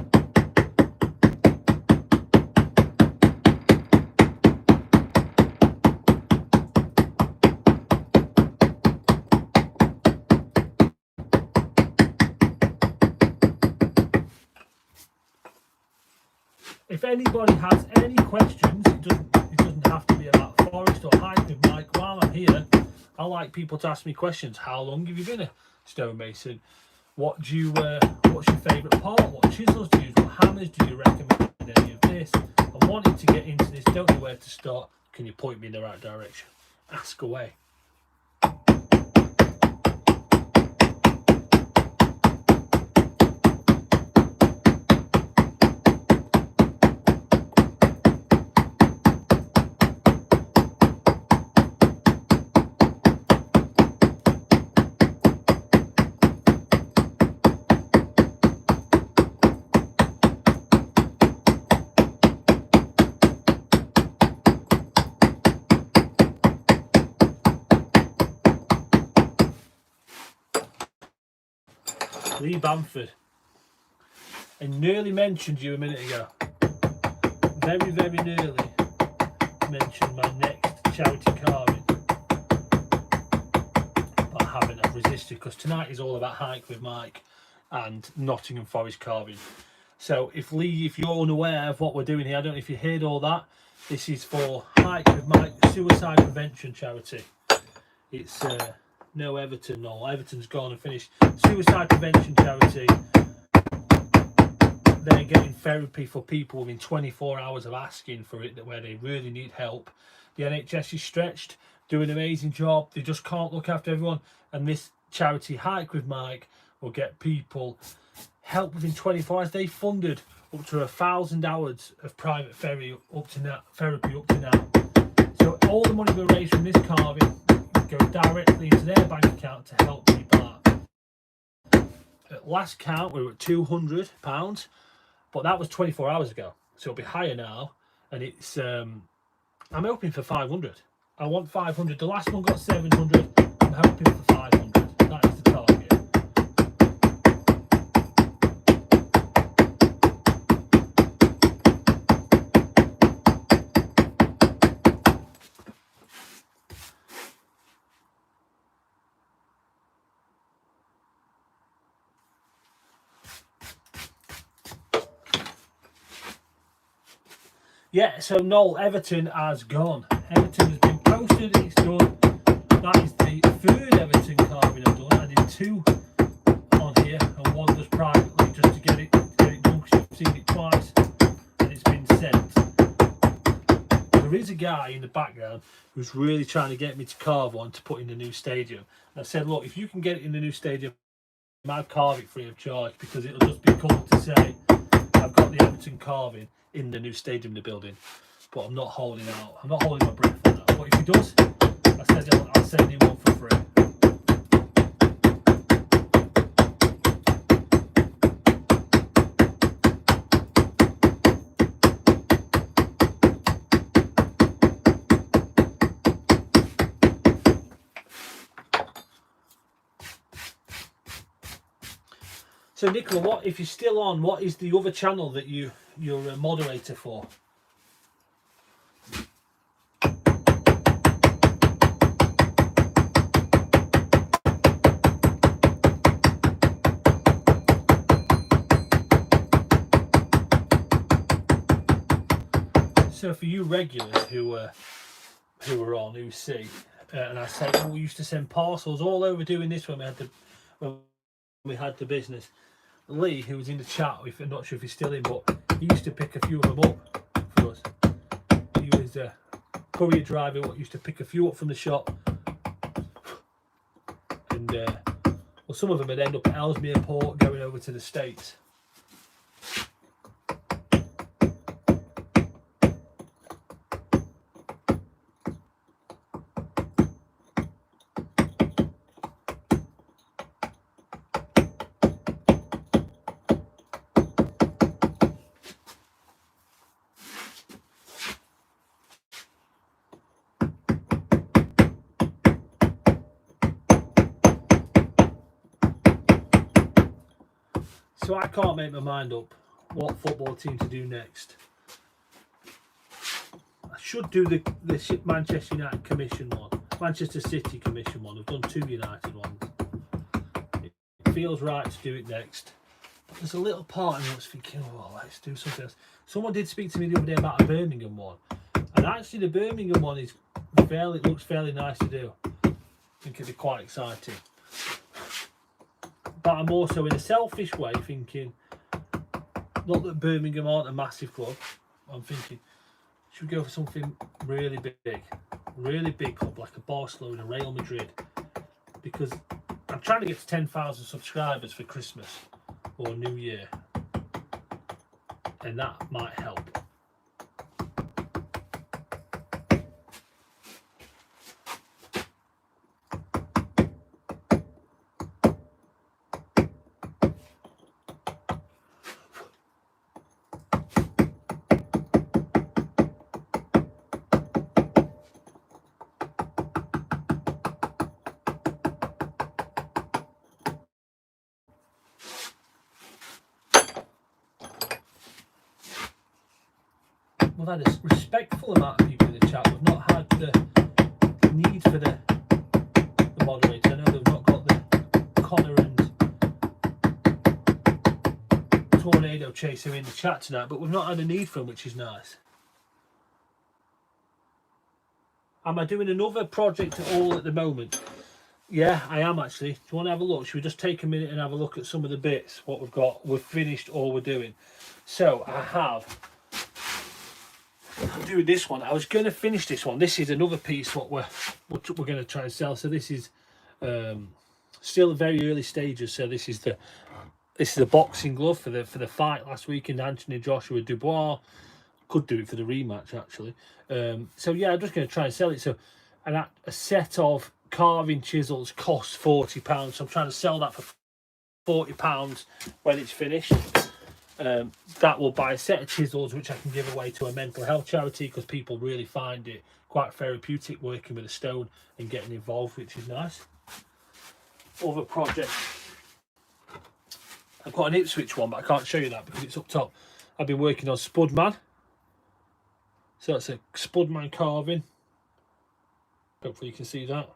If anybody has any questions, it doesn't have to be about Forest or hike with Mike. While I'm here, I like people to ask me questions. How long have you been a stonemason? What's your favourite part? What chisels do you use? What hammers do you recommend? Any of this? I'm wanting to get into this. Don't know where to start. Can you point me in the right direction? Ask away. Lee Bamford. I nearly mentioned you a minute ago. Very, very nearly mentioned my next charity carving. But I haven't. I've resisted, because tonight is all about Hike with Mike and Nottingham Forest carving. So if Lee, if you're unaware of what we're doing here, I don't know if you heard all that. This is for Hike with Mike suicide prevention charity. It's no Everton, no, Everton's gone and finished. Suicide prevention charity. They're getting therapy for people within 24 hours of asking for it, where they really need help. The NHS is stretched, doing an amazing job. They just can't look after everyone. And this charity, Hike with Mike, will get people help within 24 hours. They funded up to 1,000 hours of private therapy up to now. So all the money we raise from this carving goes directly into their bank account to help people out. At last count, we were at £200, but that was 24 hours ago. So it'll be higher now, and it's I'm hoping for 500. I want 500. The last one got 700. I'm hoping for 500. That is the target. Yeah, so Noel, Everton has gone. Everton has been posted, it's done. That is the third Everton carving I've done. I did 2 on here and 1 just privately, just to get it done, because you've seen it twice and it's been sent. There is a guy in the background who's really trying to get me to carve one to put in the new stadium. And I said, look, if you can get it in the new stadium, I'll carve it free of charge, because it'll just be cool to say I've got the Everton carving in the new stadium they're building. But I'm not holding out. I'm not holding my breath on that. But if he does, I said I'll send him one for free. So Nicola, what if you're still on? What is the other channel that you're a moderator for? So for you regulars who are on, who see, and I say, we used to send parcels all over doing this when we had the business. Lee, who was in the chat, I'm not sure if he's still in, but he used to pick a few of them up for us. He was a courier driver what used to pick a few up from the shop, and well, some of them would end up at Ellesmere Port going over to the States. So I can't make my mind up what football team to do next. I should do the Manchester United Commission one, Manchester City Commission one. I've done 2 United ones. It feels right to do it next. But there's a little part of me that's thinking, oh, let's do something else. Someone did speak to me the other day about a Birmingham one, and actually the Birmingham one is it looks fairly nice to do. I think it'd be quite exciting. But I'm also in a selfish way thinking, not that Birmingham aren't a massive club, I'm thinking, should we go for something really big club like a Barcelona, Real Madrid? Because I'm trying to get to 10,000 subscribers for Christmas or New Year, and that might help. We've had a respectful amount of people in the chat. We've not had the need for the moderator. I know they've not got the Connor and Tornado Chaser in the chat tonight, but we've not had a need for them, which is nice. Am I doing another project at all at the moment? Yeah, I am actually. Do you want to have a look? Should we just take a minute and have a look at some of the bits, what we've got, we've finished or we're doing? So I'm doing this one. I was going to finish this one. This is another piece what we're going to try and sell. So this is still very early stages. So this is the boxing glove for the fight last weekend, Anthony Joshua Dubois. Could do it for the rematch actually. So yeah, I'm just going to try and sell it. So a set of carving chisels costs £40. So I'm trying to sell that for £40 when it's finished. That will buy a set of chisels which I can give away to a mental health charity, because people really find it quite therapeutic working with a stone and getting involved, which is nice. Other projects, I've got an Ipswich one, but I can't show you that because it's up top. I've been working on Spudman, so that's a Spudman carving. Hopefully you can see that.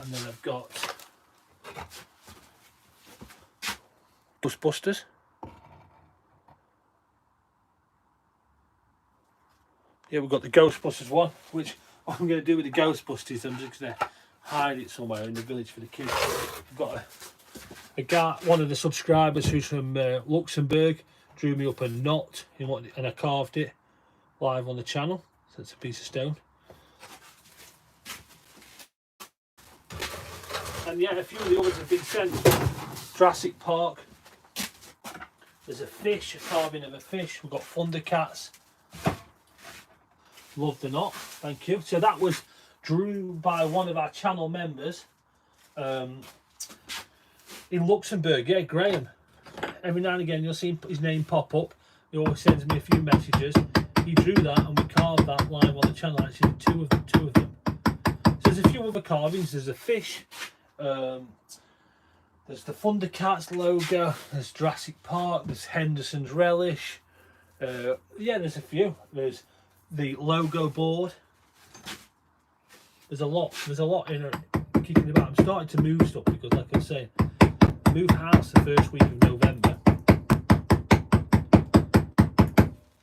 And then I've got Ghostbusters. Yeah, we've got the Ghostbusters one, which what I'm going to do with the Ghostbusters, I'm just going to hide it somewhere in the village for the kids. I've got a guy, one of the subscribers who's from Luxembourg, drew me up a knot and I carved it live on the channel. So it's a piece of stone. And yeah, a few of the others have been sent. Jurassic Park. There's a fish, a carving of a fish. We've got Thundercats. Love the knot, thank you. So that was drew by one of our channel members in Luxembourg. Yeah, Graham. Every now and again you'll see his name pop up. He always sends me a few messages. He drew that and we carved that live on the channel. Actually, two of them. So there's a few other carvings. There's a fish. There's the Thundercats logo. There's Jurassic Park. There's Henderson's Relish. Yeah, there's a few. There's the logo board. There's a lot in it kicking about. I'm starting to move stuff because, like I was saying, move house the first week of November.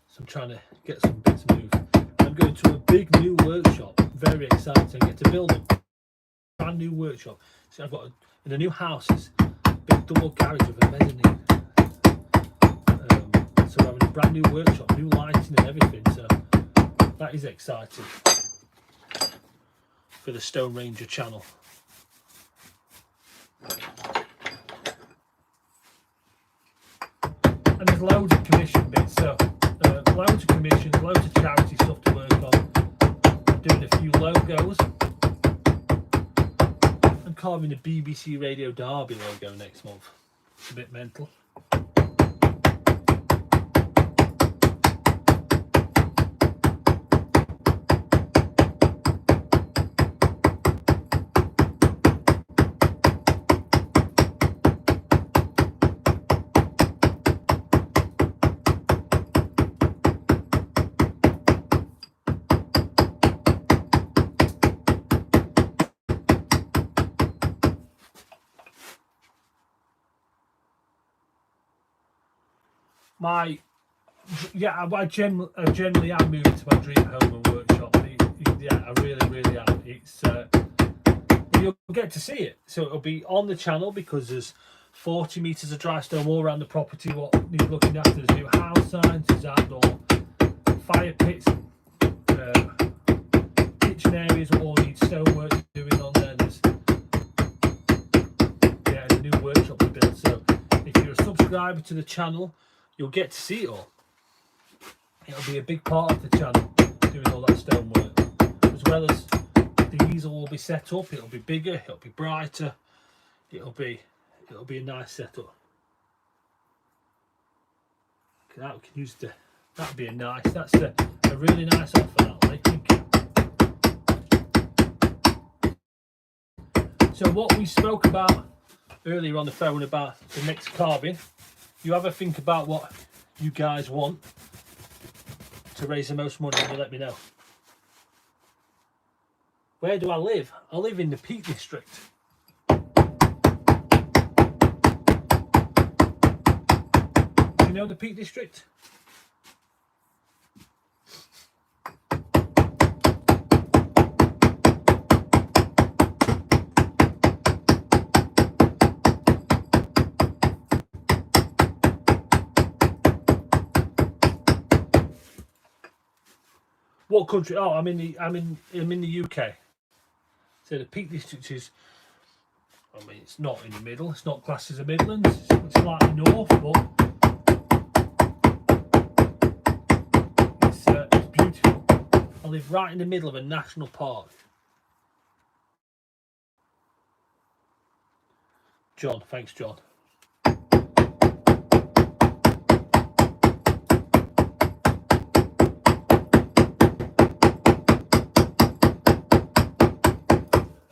So I'm trying to get some bits moved. I'm going to a big new workshop. Very exciting. I get to build them. brand new workshop. So I've got in the new house, it's a big double garage with a mezzanine. So we're having a brand new workshop, new lighting and everything. So that is exciting for the TheStoneRanger channel. And there's loads of commission bits, so loads of commissions, loads of charity stuff to work on. I'm doing a few logos. I'm carving a BBC Radio Derby logo next month. It's a bit mental. I generally am moving to my dream home and workshop. Yeah, I really am. It's you'll get to see it. So it'll be on the channel because there's 40 metres of dry stone all around the property. What needs looking after? There's new house signs, there's outdoor fire pits, kitchen areas all need stonework doing on there. There's a new workshop to build. So if you're a subscriber to the channel, you'll get to see it all. It'll be a big part of the channel, doing all that stonework, as well as the easel will be set up. It'll be bigger, it'll be brighter, it'll be a nice setup. That we can use that'd be that's a really nice offer, that, I think. So what we spoke about earlier on the phone about the next carving, you have a think about what you guys want to raise the most money and you let me know. Where do I live? I live in the Peak District. Do you know the Peak District? What country? Oh, I'm in the UK. So the Peak District is, I mean, it's not in the middle. It's not classed as a Midlands. It's slightly north, but it's beautiful. I live right in the middle of a national park. John, thanks, John.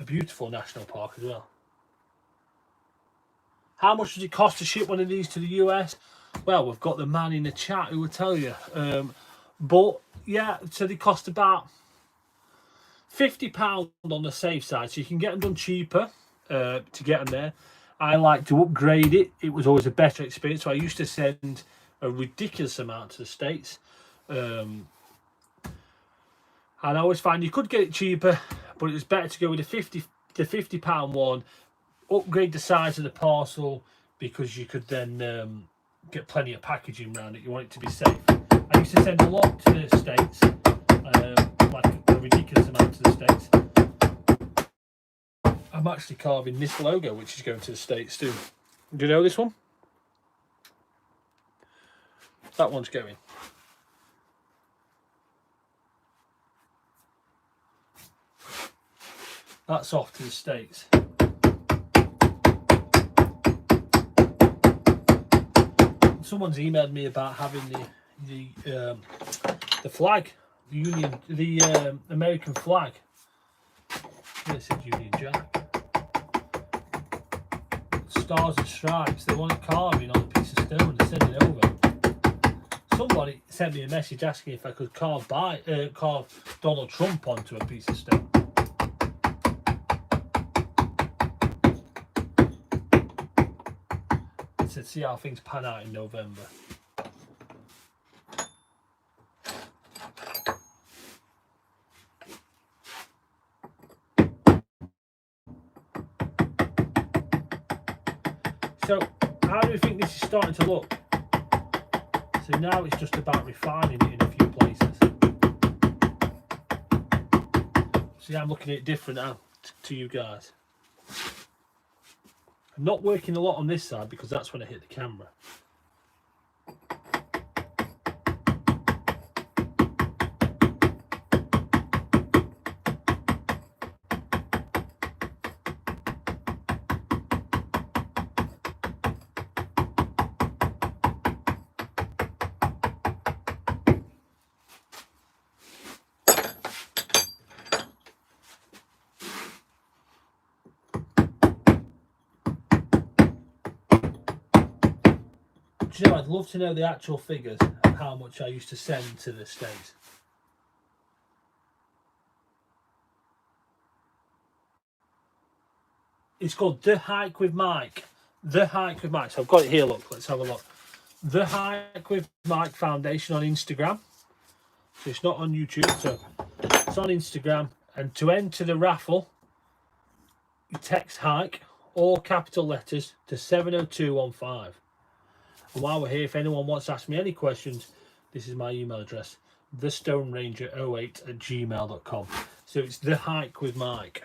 Beautiful national park as well. How much does it cost to ship one of these to the US? Well, we've got the man in the chat who will tell you. But yeah, so they cost about £50 on the safe side, so you can get them done cheaper to get them there. I like to upgrade it. It was always a better experience, so I used to send a ridiculous amount to the States. And I always find you could get it cheaper, but it was better to go with the £50 one, upgrade the size of the parcel, because you could then get plenty of packaging around it. You want it to be safe. I used to send a lot to the States, like a ridiculous amount to the States. I'm actually carving this logo, which is going to the States too. Do you know this one? That one's going. That's off to the States. Someone's emailed me about having the flag, the American flag. It said Union Jack. Stars and stripes. They want it carving on a piece of stone and send it over. Somebody sent me a message asking if I could carve Donald Trump onto a piece of stone. To see how things pan out in November. do you think this is starting to look? So now it's just about refining it in a few places. See, I'm looking at it different now to you guys. I'm not working a lot on this side because that's when I hit the camera. Do you know, I'd love to know the actual figures of how much I used to send to the States. It's called The Hike with Mike. The Hike with Mike. So I've got it here, look, let's have a look. The Hike with Mike Foundation on Instagram. So it's not on YouTube, so it's on Instagram. And to enter the raffle, you text hike, all capital letters, to 70215. And while we're here, if anyone wants to ask me any questions, this is my email address, TheStoneRanger08@gmail.com. So it's The Hike with Mike.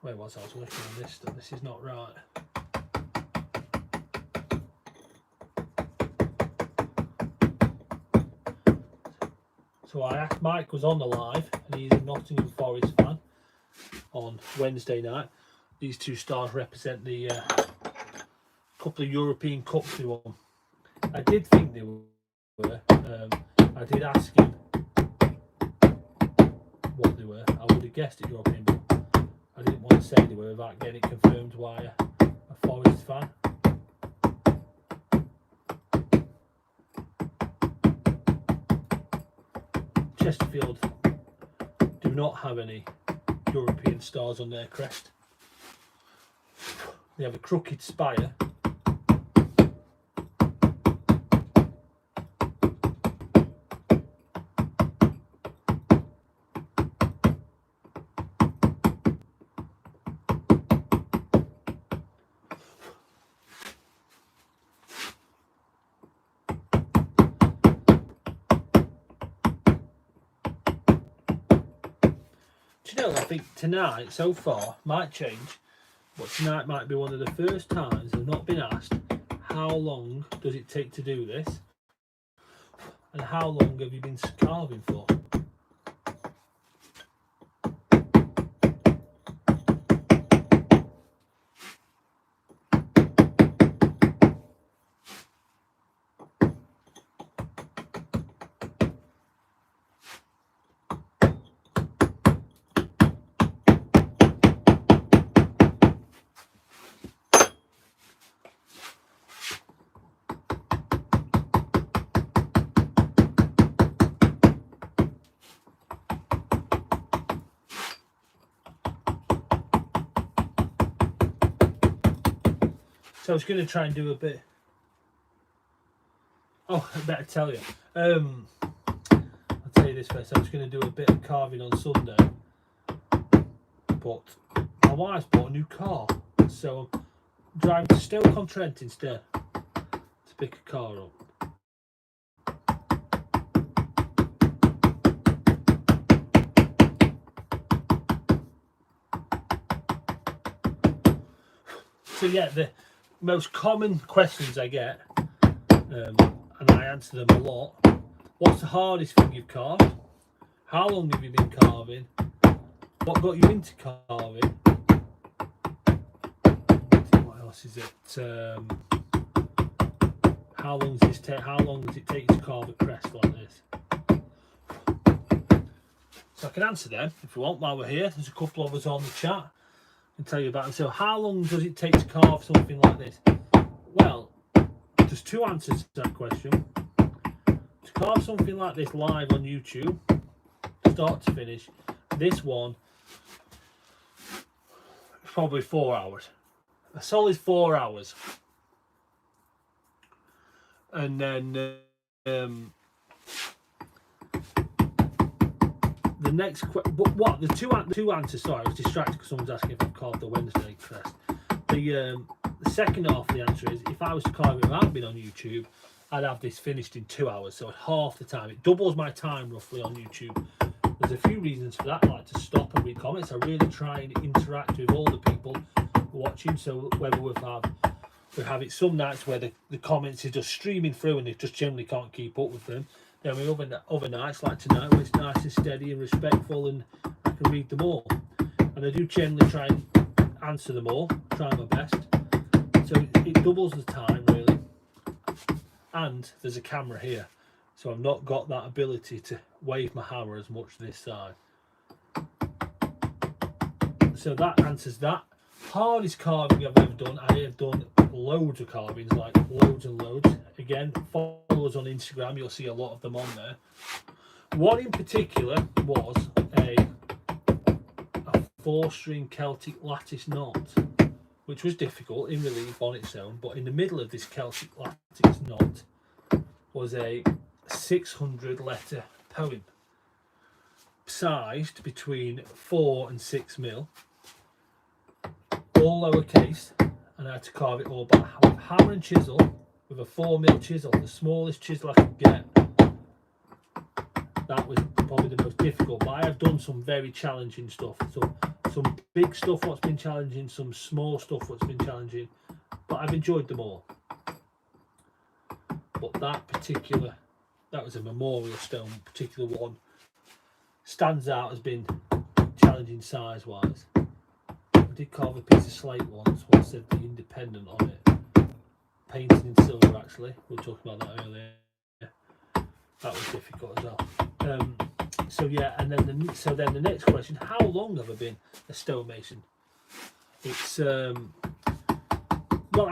Where was I? I was working on this stuff. This is not right. So I asked, Mike was on the live, and he's a Nottingham Forest fan on Wednesday night. These two stars represent the couple of European Cups they won. I did think they were. I did ask him what they were. I would have guessed it European, but I didn't want to say they were without getting it confirmed via a Forest fan. Chesterfield do not have any European stars on their crest. They have a crooked spire. Do you know, I think tonight, so far, might change, but tonight might be one of the first times I've not been asked, how long does it take to do this? And how long have you been carving for? So I was going to try and do a bit. Oh, I better tell you. I'll tell you this first. I was going to do a bit of carving on Sunday, but my wife's bought a new car, so I'm driving to Stoke-on-Trent instead to pick a car up. So yeah, the most common questions I get, and I answer them a lot. What's the hardest thing you've carved? How long have you been carving? What got you into carving? What else is it? How long does it take to carve a crest like this? So I can answer them if you want while we're here. There's a couple of us on the chat and tell you about it. So how long does it take to carve something like this? Well, there's two answers to that question. To carve something like this live on YouTube, start to finish, this one, probably 4 hours. A solid 4 hours. And then the next but what the two answers, sorry, I was distracted because someone's asking if I've carved the Wednesday crest. The second half of the answer is, if I was to carve it without being on YouTube, I'd have this finished in 2 hours, so at half the time. It doubles my time roughly on YouTube. There's a few reasons for that. I like to stop and read comments. I really try and interact with all the people watching, so whether we have it some nights where the comments are just streaming through and they just generally can't keep up with them. Then we other nights like tonight where it's nice and steady and respectful and I can read them all. And I do generally try and answer them all, try my best. So it doubles the time really. And there's a camera here, so I've not got that ability to wave my hammer as much this side. So that answers that. Hardest carving I've ever done. I have done loads of carvings, like loads and loads. Again, follow us on Instagram, you'll see a lot of them on there. One in particular was a 4-string Celtic lattice knot, which was difficult in relief on its own, but in the middle of this Celtic lattice knot was a 600 letter poem, sized between 4 and 6 mil, all lowercase, and I had to carve it all back with hammer and chisel, with a 4 mil chisel, the smallest chisel I could get. That was probably the most difficult, but I have done some very challenging stuff. So some big stuff what's been challenging, some small stuff what's been challenging, but I've enjoyed them all. But that was a memorial stone, particular one, stands out as being challenging size wise. I did carve a piece of slate once said the Independent on it, painted in silver actually, we were talking about that earlier. That was difficult as well. So yeah, and then the next question: how long have I been a stonemason? It's well,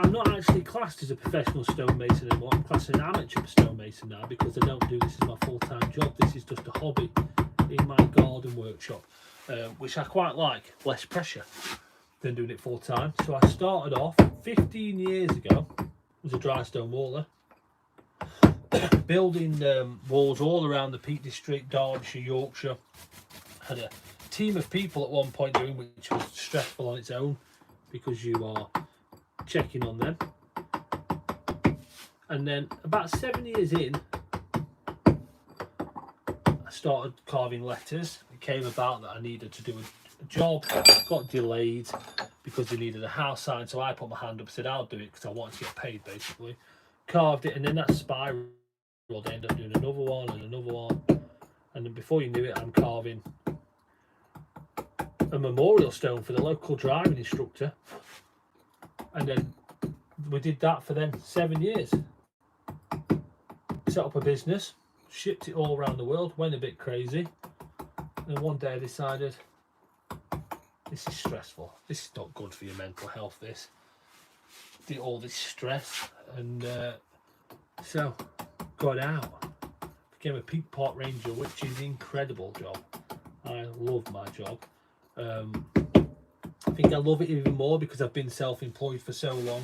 I'm not actually classed as a professional stonemason anymore. I'm classed as an amateur stonemason now because I don't do this as my full-time job. This is just a hobby in my garden workshop, which I quite like. Less pressure than doing it full-time. So I started off 15 years ago as a dry stone waller, building walls all around the Peak District, Derbyshire, Yorkshire. Had a team of people at one point doing, which was stressful on its own because you are checking on them. And then about 7 years in, I started carving letters. It came about that I needed to do a job, got delayed because they needed a house sign, so I put my hand up and said I'll do it because I wanted to get paid basically. Carved it, and then that spiraled. I ended up doing another one and another one, and then before you knew it, I'm carving a memorial stone for the local driving instructor. And then we did that for them 7 years. Set up a business, shipped it all around the world, went a bit crazy, and one day I decided this is stressful, this is not good for your mental health, this did all this stress, and so got out, became a peak park ranger, which is an incredible job. I love my job. I think I love it even more because I've been self-employed for so long,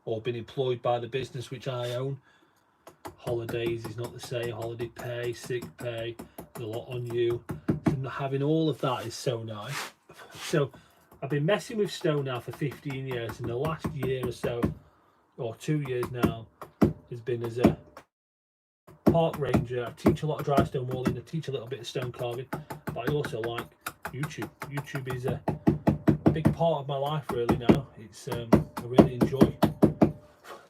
or been employed by the business which I own. Holidays is not the same, holiday pay, sick pay, there's a lot on you. So having all of that is so nice. So I've been messing with stone now for 15 years, and the last year or so, or 2 years now, has been as a park ranger. I teach a lot of dry stone walling, I teach a little bit of stone carving, but I also like YouTube. YouTube is a big part of my life really now. It's I really enjoy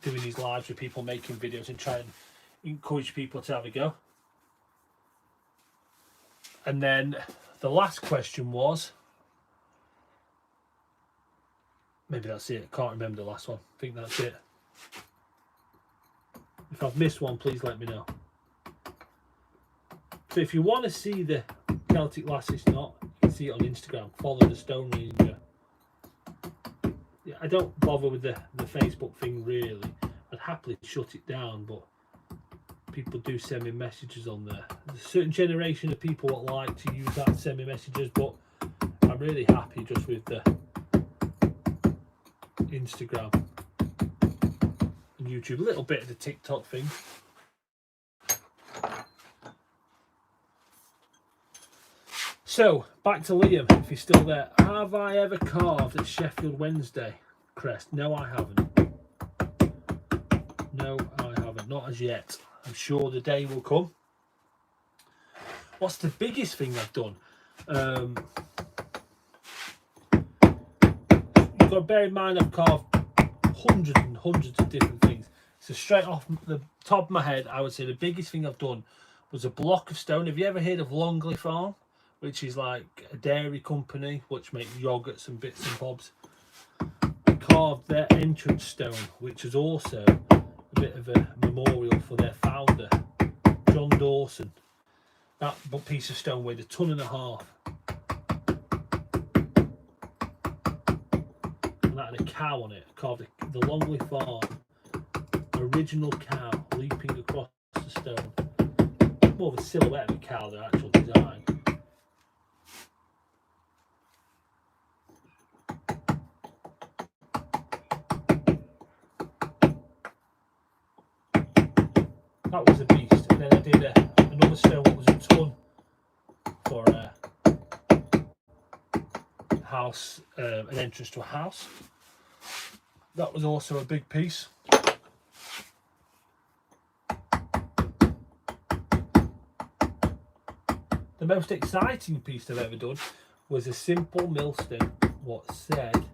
doing these lives with people, making videos and trying to encourage people to have a go. And then the last question was, maybe that's it, I can't remember the last one, I think that's it. If I've missed one, please let me know. So if you want to see the Celtic lattice knot, you can see it on Instagram, follow TheStoneRanger. Yeah, I don't bother with the Facebook thing really. I'd happily shut it down, but people do send me messages on there. There's a certain generation of people that like to use that to send me messages, but I'm really happy just with the Instagram and YouTube, a little bit of the TikTok thing. So back to Liam, if he's still there. Have I ever carved a Sheffield Wednesday crest? No, I haven't. No, I haven't. Not as yet. I'm sure the day will come. What's the biggest thing I've done? You've got to bear in mind I've carved hundreds and hundreds of different things. So straight off the top of my head, I would say the biggest thing I've done was a block of stone. Have you ever heard of Longley Farm? Which is like a dairy company which makes yogurts and bits and bobs. I carved their entrance stone, which is also a bit of a memorial for their founder, John Dawson. That piece of stone weighed 1.5 tons. And that had a cow on it. I carved the Longley Farm original cow leaping across the stone. More of a silhouette of a cow than actual design. That was a beast. And then I did another stone that was a ton for a house, an entrance to a house. That was also a big piece. The most exciting piece I've ever done was a simple millstone, what said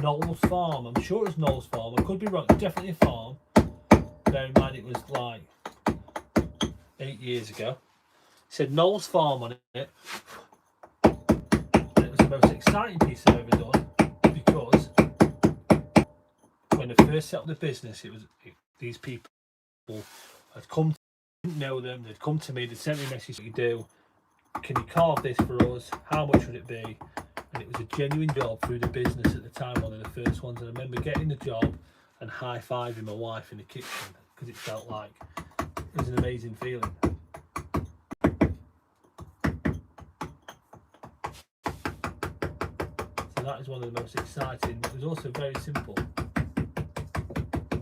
Knowles Farm. I'm sure it's Knowles Farm. I could be wrong. It's definitely a farm. Bear in mind it was like 8 years ago. It said Knowles Farm on it. And it was the most exciting piece I've ever done because when I first set up the business, these people had come. Didn't know them. They'd come to me. They'd sent me a message. What you do? Can you carve this for us? How much would it be? And it was a genuine job through the business at the time, one of the first ones. And I remember getting the job and high-fiving my wife in the kitchen because it felt like it was an amazing feeling. So that is one of the most exciting. It was also very simple.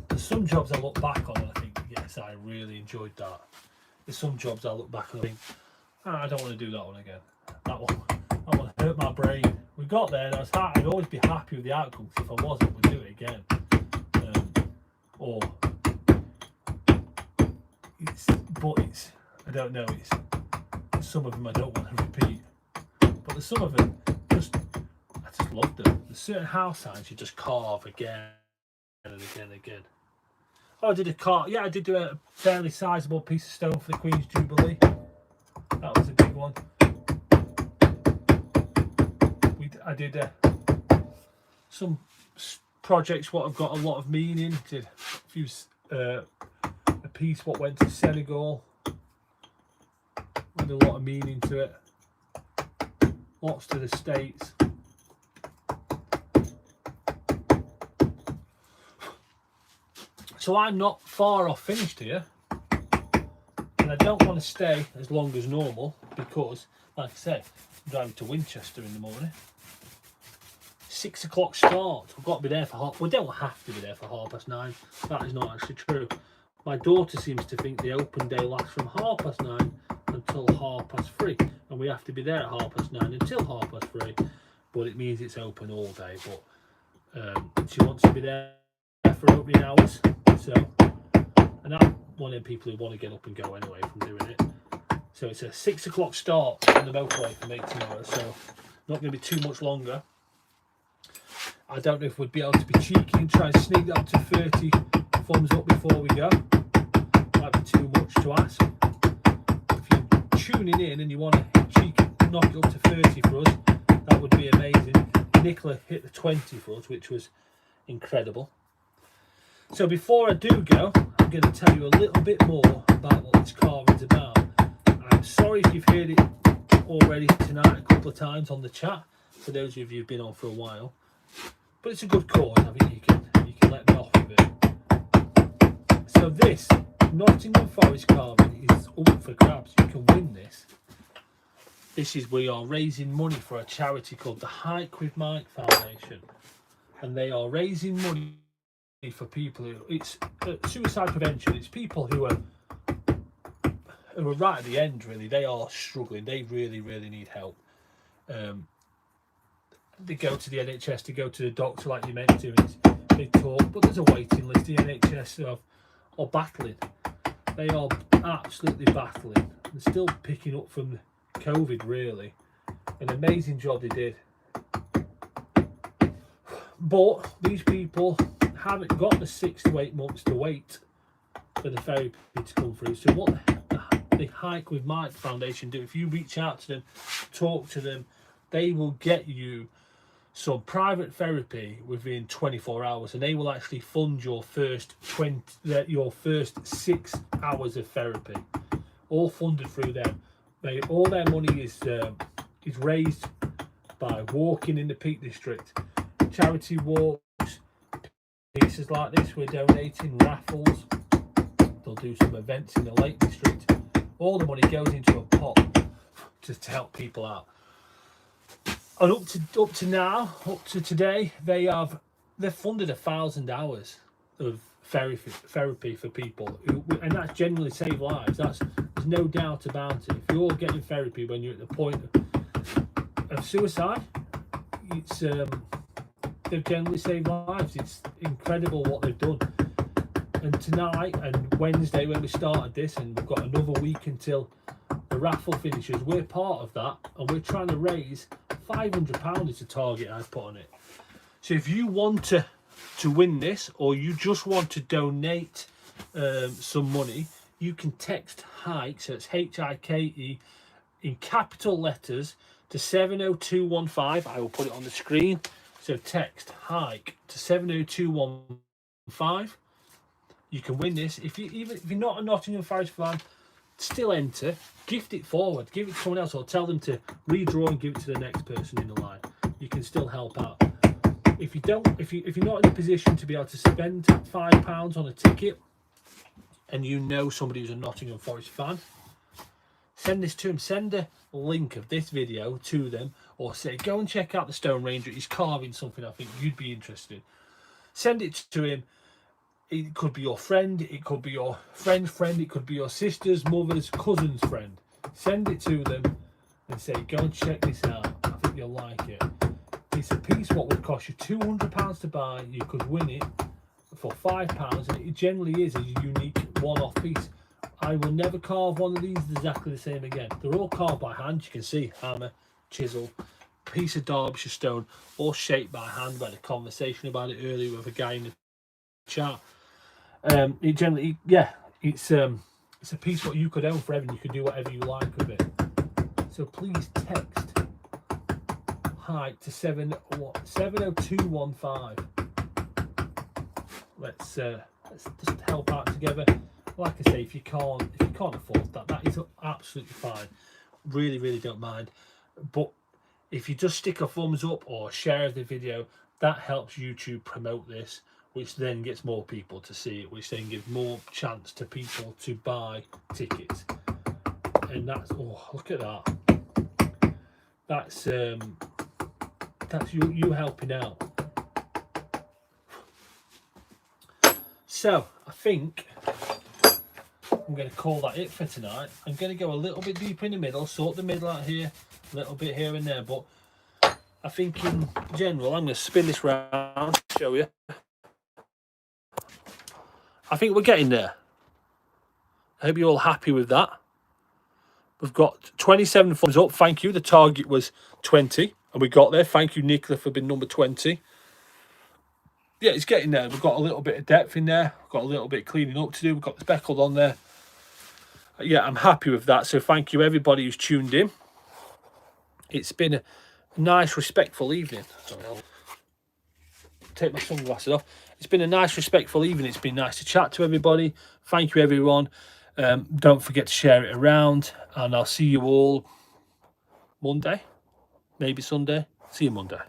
There's some jobs I look back on and I think, yes, I really enjoyed that. There's some jobs I look back and I think, I don't want to do that one again. That one hurt my brain. We got there and I'd always be happy with the outcome. If I wasn't, we'd do it again. I don't know, some of them I don't want to repeat. But there's some of them, I just love them. There's certain house signs you just carve again and again and again. Oh, I did do a fairly sizable piece of stone for the Queen's Jubilee. That was a big one. I did some projects what have got a lot of meaning. Did a piece what went to Senegal with a lot of meaning to it. Lots to the States. So I'm not far off finished here, and I don't want to stay as long as normal because, like I said, I'm driving to Winchester in the morning. 6 o'clock start. We've got to be there for we don't have to be there for 9:30. That is not actually true. My daughter seems to think the open day lasts from 9:30 until 3:30, and we have to be there at 9:30 until 3:30. But it means it's open all day. But she wants to be there for opening hours. So, and I'm one of the people who want to get up and go anyway from doing it. So it's a 6 o'clock start on the motorway for me tomorrow. So not going to be too much longer. I don't know if we'd be able to be cheeky and try and sneak that up to 30 thumbs up before we go. Might be too much to ask. If you're tuning in and you want to cheeky knock it up to 30 for us, that would be amazing. Nicola hit the 20 for us, which was incredible. So before I do go, I'm going to tell you a little bit more about what this carving's about. I'm sorry if you've heard it already tonight a couple of times on the chat, for those of you who've been on for a while. But it's a good cause. I think you can let me off with it. So this Nottingham Forest carving is up for grabs. You can win this. We are raising money for a charity called the Hike with Mike Foundation, and they are raising money for people who it's suicide prevention. It's people who are who are right at the end, really. They are struggling. They really, really need help. They go to the NHS, they go to the doctor like you meant to, and they talk, but there's a waiting list. The NHS are battling. They are absolutely battling. They're still picking up from COVID, really. An amazing job they did. But these people haven't got the 6 to 8 months to wait for the therapy to come through. So what the Hike with Mike Foundation do, if you reach out to them, talk to them, they will get you some private therapy within 24 hours, and they will actually fund your first 6 hours of therapy, all funded through them. All their money is raised by walking in the Peak District, charity walks, pieces like this. We're donating raffles. They'll do some events in the Lake District. All the money goes into a pot just to help people out. And up to today, they've funded 1,000 hours of therapy for people, and that's genuinely saved lives. There's no doubt about it. If you're getting therapy when you're at the point of suicide, it's they've generally saved lives. It's incredible what they've done. And tonight and Wednesday, when we started this, and we've got another week until the raffle finishes, we're part of that, and we're trying to raise £500 is the target I've put on it. So if you want to win this, or you just want to donate some money, you can text HIKE, so it's HIKE, in capital letters to 70215. I will put it on the screen. So text HIKE to 70215. You can win this. Even if you're not a Nottingham Forest fan, still enter. Gift it forward. Give it to someone else, or tell them to redraw and give it to the next person in the line. You can still help out. If you're not in a position to be able to spend £5 on a ticket, and you know somebody who's a Nottingham Forest fan, send this to them. Send a link of this video to them, or say, go and check out the TheStoneRanger. He's carving something I think you'd be interested in. Send it to him. It could be your friend, it could be your friend's friend, it could be your sister's, mother's, cousin's friend. Send it to them and say, go and check this out. I think you'll like it. It's a piece what would cost you £200 to buy. You could win it for £5, and it generally is a unique one-off piece. I will never carve one of these exactly the same again. They're all carved by hand. You can see hammer, chisel, piece of Derbyshire stone, all shaped by hand. We had a conversation about it earlier with a guy in the chat. It generally, it's a piece what you could own forever, and you can do whatever you like with it. So please text HIKE to 70215. Let's just help out together. Like I say, if you can't afford that is absolutely fine. Really don't mind. But if you just stick a thumbs up or share the video, that helps YouTube promote this, which then gets more people to see it, which then gives more chance to people to buy tickets. And that's, oh, look at that. That's you helping out. So I think I'm going to call that it for tonight. I'm going to go a little bit deeper in the middle, sort the middle out here, a little bit here and there, but I think in general, I'm going to spin this round, show you. I think we're getting there. I hope you're all happy with that. We've got 27 thumbs up. Thank you. The target was 20, and we got there. Thank you, Nicola, for being number 20. Yeah, it's getting there. We've got a little bit of depth in there. We've got a little bit of cleaning up to do. We've got the speckled on there. Yeah, I'm happy with that. So thank you, everybody who's tuned in. It's been a nice, respectful evening. Sorry, I'll take my sunglasses off. It's been a nice, respectful evening. It's been nice to chat to everybody. Thank you, everyone. Don't forget to share it around, and I'll see you all Monday, maybe Sunday. See you Monday.